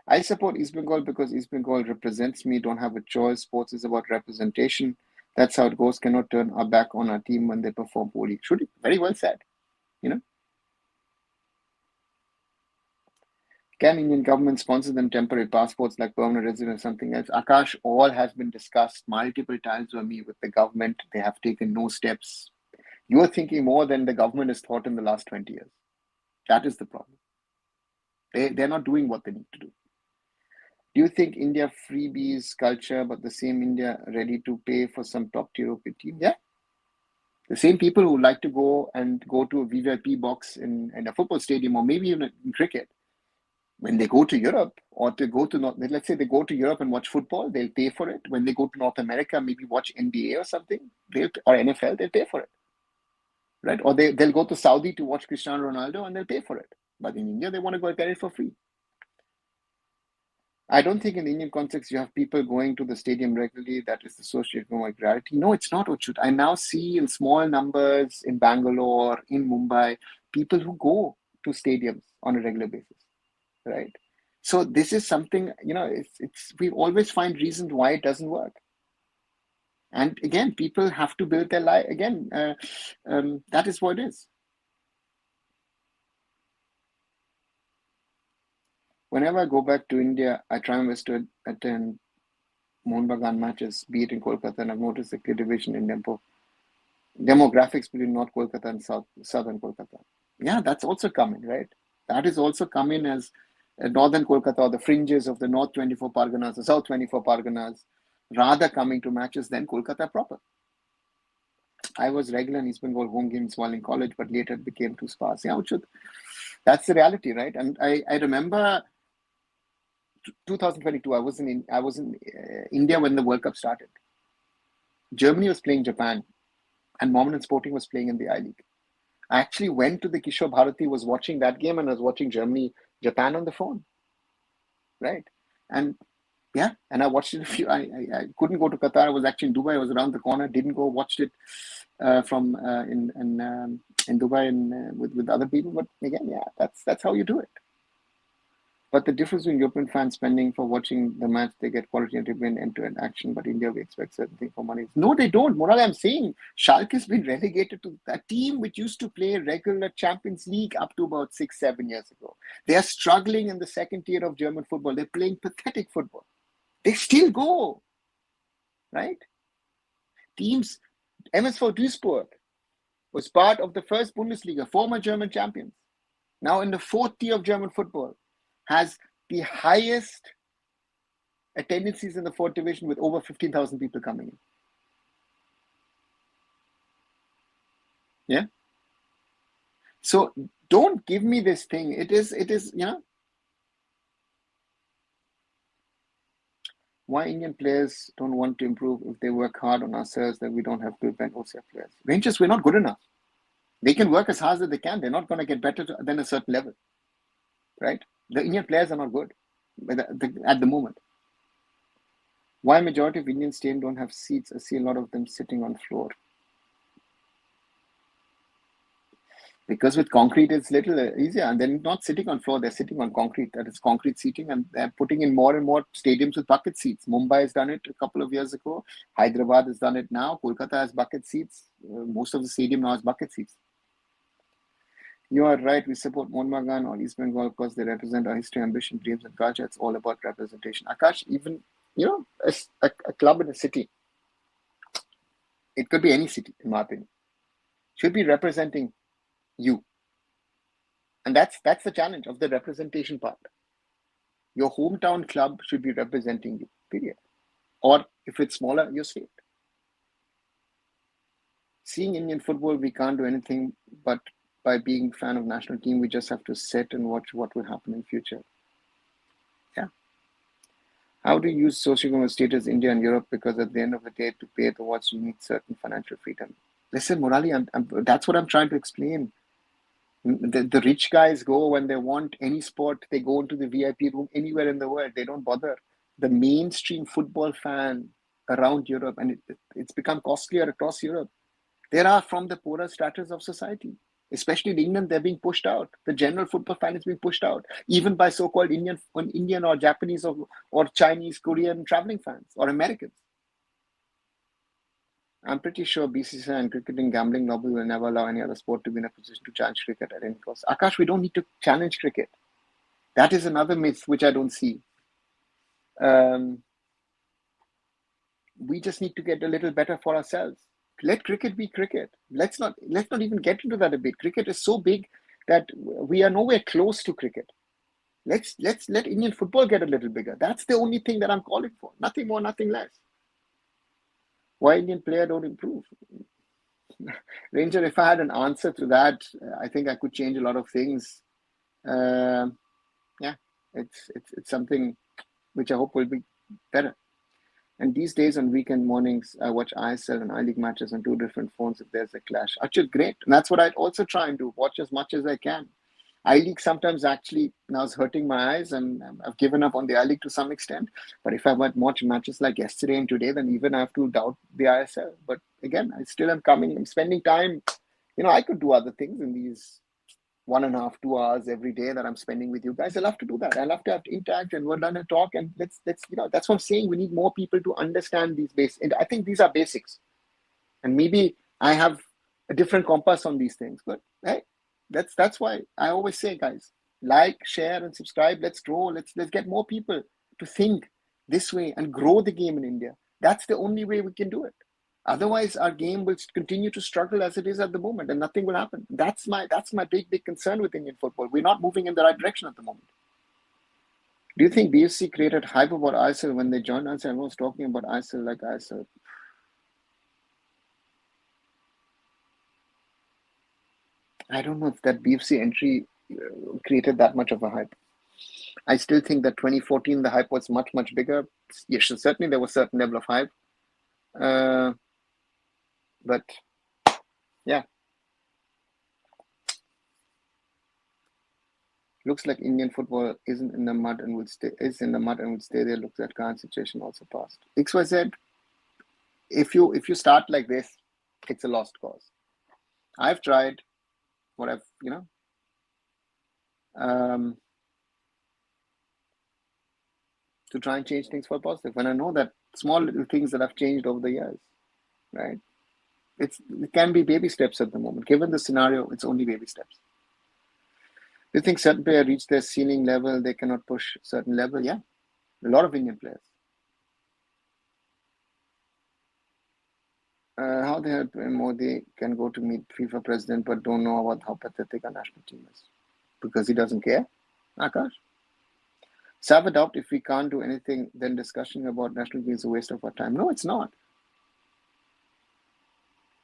I support East Bengal because East Bengal represents me. Don't have a choice. Sports is about representation. That's how it goes. Cannot turn our back on our team when they perform poorly. Should very well said. You know, can Indian government sponsor them temporary passports like permanent resident or something else? Akash, all has been discussed multiple times with me with the government. They have taken no steps. You are thinking more than the government has thought in the last 20 years. That is the problem. They're not doing what they need to do. Do you think India freebies culture, but the same India ready to pay for some top tier team? Yeah. The same people who like to go to a VVIP box in a football stadium or maybe even in cricket, when they go to Europe or to go to let's say they go to Europe and watch football, they'll pay for it. When they go to North America, maybe watch NBA or something, or NFL, they'll pay for it. Right? Or they'll go to Saudi to watch Cristiano Ronaldo and they'll pay for it. But in India, they want to go get it for free. I don't think in the Indian context you have people going to the stadium regularly. That is the socioeconomic reality. No, it's not, Uchut. I now see in small numbers in Bangalore, in Mumbai, people who go to stadiums on a regular basis, right? So this is something, we always find reasons why it doesn't work. And again, people have to build their life. Again, that is what it is. Whenever I go back to India, I try my best to attend Mohammedan matches, be it in Kolkata, and I've noticed a clear division in demographics between North Kolkata and Southern Kolkata. Yeah, that's also coming, right? That is also coming as Northern Kolkata or the fringes of the North 24 Parganas, the South 24 Parganas, rather coming to matches than Kolkata proper. I was regular in East Bengal home games while in college, but later it became too sparse. Yeah, that's the reality, right? And I remember 2022. I was in India when the World Cup started. Germany was playing Japan, and Mohammedan Sporting was playing in the I-League. I actually went to the Kishore Bharati, was watching that game, and I was watching Japan on the phone, right? And yeah, and I watched it. I couldn't go to Qatar. I was actually in Dubai. I was around the corner. Didn't go. Watched it from in Dubai and with other people. But again, yeah, that's how you do it. But the difference between European fans spending for watching the match, they get quality entertainment, end-to-end action. But India, we expect certain thing for money. No, they don't. Morale, I'm saying Schalke has been relegated to a team which used to play regular Champions League up to about 6-7 years ago. They are struggling in the second tier of German football. They're playing pathetic football. They still go, right? Teams, MSV Duisburg was part of the first Bundesliga, former German champions. Now in the fourth tier of German football, has the highest attendances in the fourth division with over 15,000 people coming in. Yeah. So don't give me this thing. It is, why Indian players don't want to improve if they work hard on ourselves, then we don't have to depend on OCF players. Rangers, we're not good enough. They can work as hard as they can. They're not going to get better than a certain level, right? The Indian players are not good at the moment. Why majority of Indian stadiums don't have seats? I see a lot of them sitting on floor. Because with concrete, it's little easier. And they're not sitting on floor, they're sitting on concrete. That is concrete seating. And they're putting in more and more stadiums with bucket seats. Mumbai has done it a couple of years ago. Hyderabad has done it now. Kolkata has bucket seats. Most of the stadium now has bucket seats. You are right. We support Mohammedan or East Bengal because they represent our history, ambition, dreams, and culture. It's all about representation. Akash, even, a club in a city, it could be any city, in my opinion, should be representing you. And that's the challenge of the representation part. Your hometown club should be representing you, period. Or if it's smaller, your state. Seeing Indian football, we can't do anything but by being a fan of national team. We just have to sit and watch what will happen in future. Yeah. How do you use socioeconomic status India and Europe? Because at the end of the day, to pay the watch, you need certain financial freedom. Listen, Murali, that's what I'm trying to explain. The rich guys go when they want any sport, they go into the VIP room anywhere in the world. They don't bother. The mainstream football fan around Europe, and it's become costlier across Europe. They are from the poorer stratas of society. Especially in England, they're being pushed out. The general football fan is being pushed out, even by so-called Indian or Japanese or Chinese, Korean traveling fans or Americans. I'm pretty sure BCCI and cricketing gambling lobby will never allow any other sport to be in a position to challenge cricket at any cost. Akash, we don't need to challenge cricket. That is another myth which I don't see. We just need to get a little better for ourselves. Let cricket be cricket. Let's not even get into that debate. Cricket is so big that we are nowhere close to cricket. Let's let Indian football get a little bigger. That's the only thing that I'm calling for. Nothing more, nothing less. Why Indian player don't improve? Ranger, if I had an answer to that, I think I could change a lot of things. Yeah, it's something which I hope will be better. And these days on weekend mornings, I watch ISL and I-League matches on 2 different phones if there's a clash. Actually, great. And that's what I also try and do, watch as much as I can. I-League sometimes actually now is hurting my eyes, and I've given up on the I-League to some extent. But if I watch matches like yesterday and today, then even I have to doubt the ISL. But again, I still am coming. I'm spending time. I could do other things in these 1.5, 2 hours every day that I'm spending with you guys. I love to do that. I love to have to interact and we're done and talk. And let's that's what I'm saying. We need more people to understand these basics. And I think these are basics. And maybe I have a different compass on these things. But hey, that's why I always say, guys, like, share, and subscribe. Let's grow. Let's get more people to think this way and grow the game in India. That's the only way we can do it. Otherwise, our game will continue to struggle as it is at the moment, and nothing will happen. That's my big concern with Indian football. We're not moving in the right direction at the moment. Do you think BFC created hype about ISL when they joined us? Everyone's talking about ISL like ISL. I don't know if that BFC entry created that much of a hype. I still think that 2014, the hype was much, much bigger. Yes, certainly there was a certain level of hype. But yeah. Looks like Indian football isn't in the mud and will stay there. Looks at current situation also passed. XYZ, if you start like this, it's a lost cause. I've tried what I've to try and change things for positive. And I know that small little things that I've changed over the years, right? It can be baby steps at the moment. Given the scenario, it's only baby steps. Do you think certain players reach their ceiling level, they cannot push certain level? Yeah, a lot of Indian players. How the hell Modi can go to meet FIFA president but don't know about how pathetic our national team is? Because he doesn't care? Akash? So I have a doubt if we can't do anything, then discussion about national team is a waste of our time. No, it's not.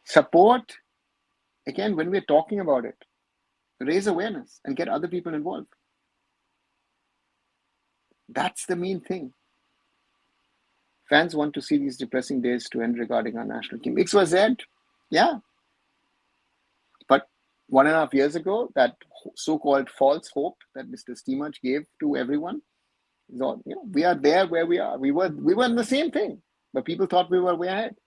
Support, again, when we're talking about it, raise awareness and get other people involved. That's the main thing. Fans want to see these depressing days to end regarding our national team. XYZ, yeah. But 1.5 years ago, that so-called false hope that Mr. Steemach gave to everyone, we are there where we are. We were in the same thing, but people thought we were way ahead.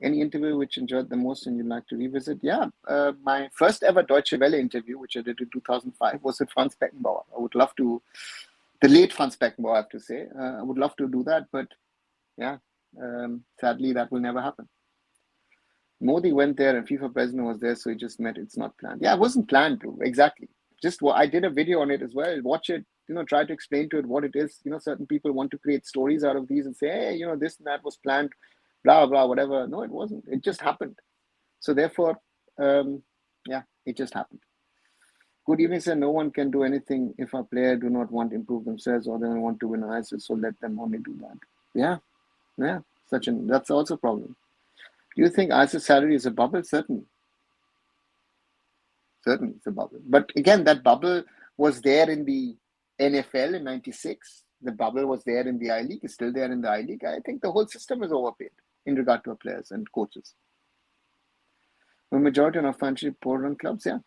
Any interview which enjoyed the most and you'd like to revisit? Yeah, my first ever Deutsche Welle interview, which I did in 2005, was with Franz Beckenbauer. I would love to, the late Franz Beckenbauer, I have to say. I would love to do that, but yeah, sadly, that will never happen. Modi went there and FIFA president was there, so he just met. It's not planned. Yeah, it wasn't planned, bro. Exactly. I did a video on it as well. Watch it, try to explain to it what it is. Certain people want to create stories out of these and say, hey, this and that was planned, blah, blah, whatever. No, it wasn't. It just happened. So therefore, yeah, it just happened. Good evening, sir. No one can do anything if a player do not want to improve themselves or they don't want to win ISL, so let them only do that. Yeah. That's also a problem. Do you think ISL salary is a bubble? Certainly. Certainly, it's a bubble. But again, that bubble was there in the NFL in '96. The bubble was there in the I League. It's still there in the I League. I think the whole system is overpaid in regard to our players and coaches. The majority of financially poor-run clubs, yeah.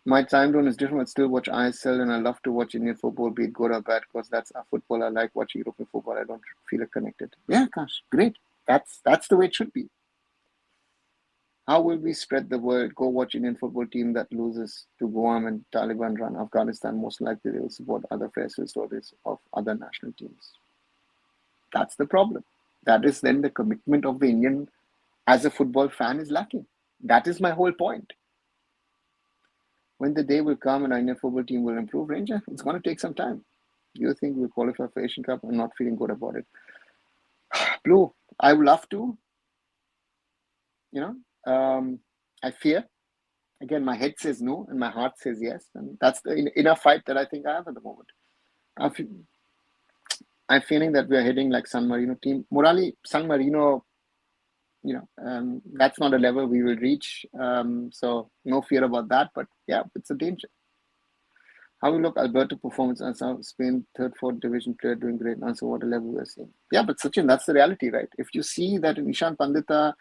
My time zone is different. I still watch ISL, and I love to watch Indian football, be it good or bad, because that's our football. I like watching European football. I don't feel connected. Yeah, gosh, great. That's the way it should be. How will we spread the word? Go watch Indian football team that loses to Guam and Taliban run Afghanistan. Most likely they will support other fair stories of other national teams. That's the problem. That is then the commitment of the Indian as a football fan is lacking. That is my whole point. When the day will come and our Indian football team will improve, Ranger, it's going to take some time. You think we'll qualify for Asian Cup? I'm not feeling good about it. Blue, I would love to. I fear. Again, my head says no and my heart says yes. And that's the inner fight that I think I have at the moment. I'm feeling that we're heading like San Marino team. Morali, San Marino, that's not a level we will reach. So no fear about that. But yeah, it's a danger. How we look, Alberto performance as our Spain third, fourth division player doing great now. So what a level we're seeing. Yeah, but Sachin, that's the reality, right? If you see that Nishan Pandita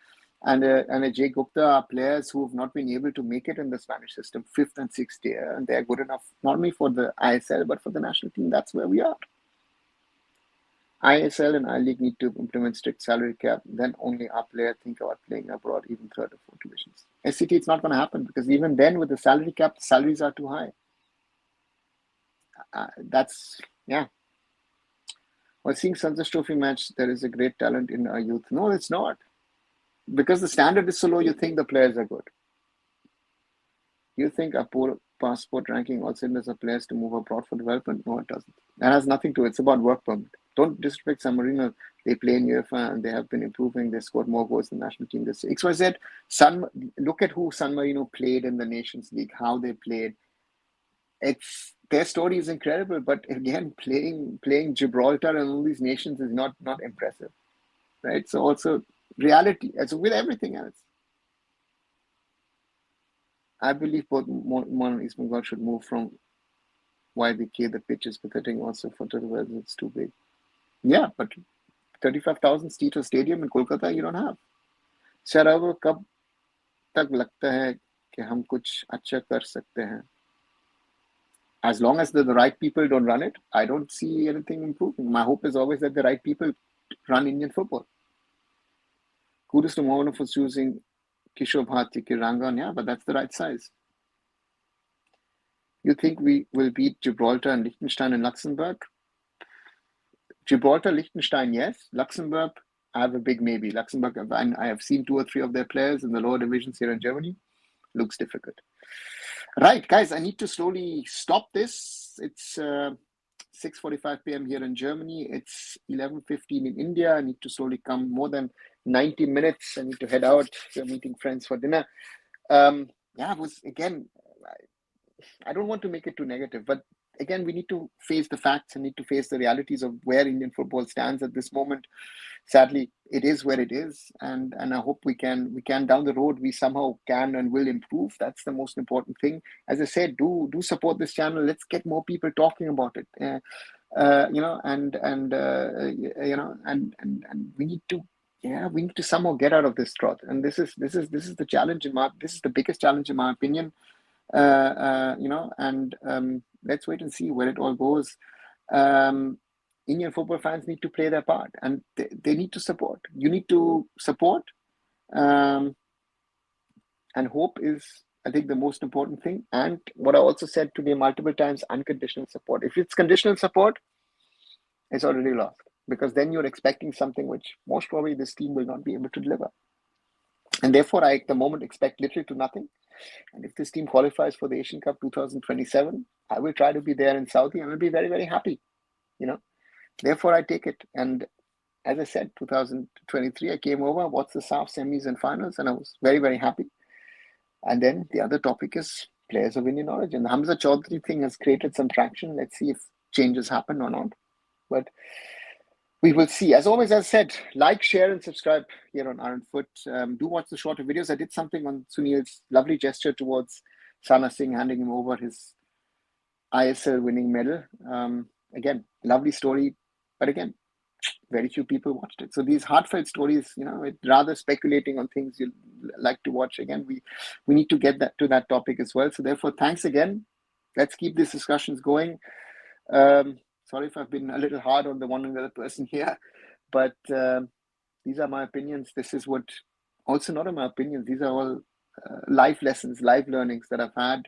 and a Jay Gupta are players who have not been able to make it in the Spanish system, fifth and sixth tier, and they're good enough not only for the ISL but for the national team. That's where we are. ISL and I League need to implement strict salary cap. Then only our player think about playing abroad, even third or fourth divisions. SCT, it's not going to happen because even then, with the salary cap, the salaries are too high. While seeing Santosh Trophy match, there is a great talent in our youth. No, it's not. Because the standard is so low, you think the players are good. You think a poor passport ranking also hinders the players to move abroad for development? No, it doesn't. That has nothing to it. It's about work permit. Don't disrespect San Marino. They play in UEFA and they have been improving. They scored more goals in the national team this year. XYZ, look at who San Marino played in the Nations League, how they played. Their story is incredible, but again, playing Gibraltar and all these nations is not impressive, right? So also reality, as with everything else. I believe both Mon and East Bengal should move from YBK. The pitch is pathetic also for Turtles. It's too big. Yeah, but 35,000 seat stadium in Kolkata you don't have. Sharawo kab tak lagta hai कि हम कुछ अच्छा कर सकते हैं. As long as the right people don't run it, I don't see anything improving. My hope is always that the right people run Indian football. Kudos to Mohammedan for choosing Kishore Bharti Kirangan, yeah, but that's the right size. You think we will beat Gibraltar and Liechtenstein and Luxembourg? Gibraltar, Liechtenstein, yes. Luxembourg, I have a big maybe. Luxembourg, I have seen 2 or 3 of their players in the lower divisions here in Germany. Looks difficult. Right, guys, I need to slowly stop this. It's 6:45 p.m. here in Germany. It's 11:15 in India. I need to slowly come more than 90 minutes. I need to head out. We're meeting friends for dinner. It was, again, I don't want to make it too negative, but again, we need to face the facts and need to face the realities of where Indian football stands at this moment. Sadly, it is where it is, and I hope we can down the road we somehow can and will improve. That's the most important thing. As I said, do support this channel. Let's get more people talking about it. We need to somehow get out of this drought. And this is the challenge this is the biggest challenge in my opinion. Let's wait and see where it all goes. Indian football fans need to play their part and they need to support. You need to support, and hope is, I think, the most important thing. And what I also said today multiple times, unconditional support. If it's conditional support, it's already lost, because then you're expecting something which most probably this team will not be able to deliver. And therefore, I at the moment expect literally to nothing. And if this team qualifies for the Asian Cup 2027, I will try to be there in Saudi and I'll be very, very happy. Therefore, I take it. And as I said, 2023, I came over, watched the SAF semis and finals, and I was very, very happy. And then the other topic is players of Indian origin. The Hamza Chaudhary thing has created some traction. Let's see if changes happen or not. But We will see. As always, as I said, like, share, and subscribe here on Arunfoot. Do watch the shorter videos. I did something on Sunil's lovely gesture towards Sana Singh, handing him over his ISL winning medal. Again, lovely story, but again, very few people watched it. So these heartfelt stories, rather speculating on things you like to watch. Again, we need to get that to that topic as well. So therefore, thanks again. Let's keep these discussions going. Sorry if I've been a little hard on the one other person here, but these are my opinions. This is what, also not my opinions. These are all life lessons, life learnings that I've had.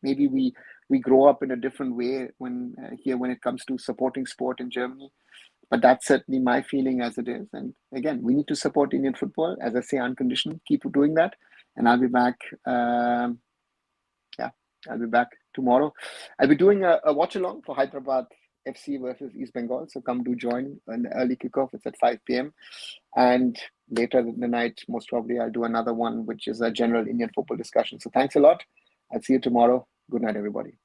Maybe we grow up in a different way when it comes to supporting sport in Germany. But that's certainly my feeling as it is. And again, we need to support Indian football, as I say, unconditional. Keep doing that. And I'll be back. I'll be back tomorrow. I'll be doing a watch along for Hyderabad FC versus East Bengal. So come do join an early kickoff. It's at 5 p.m. And later in the night, most probably I'll do another one, which is a general Indian football discussion. So thanks a lot. I'll see you tomorrow. Good night, everybody.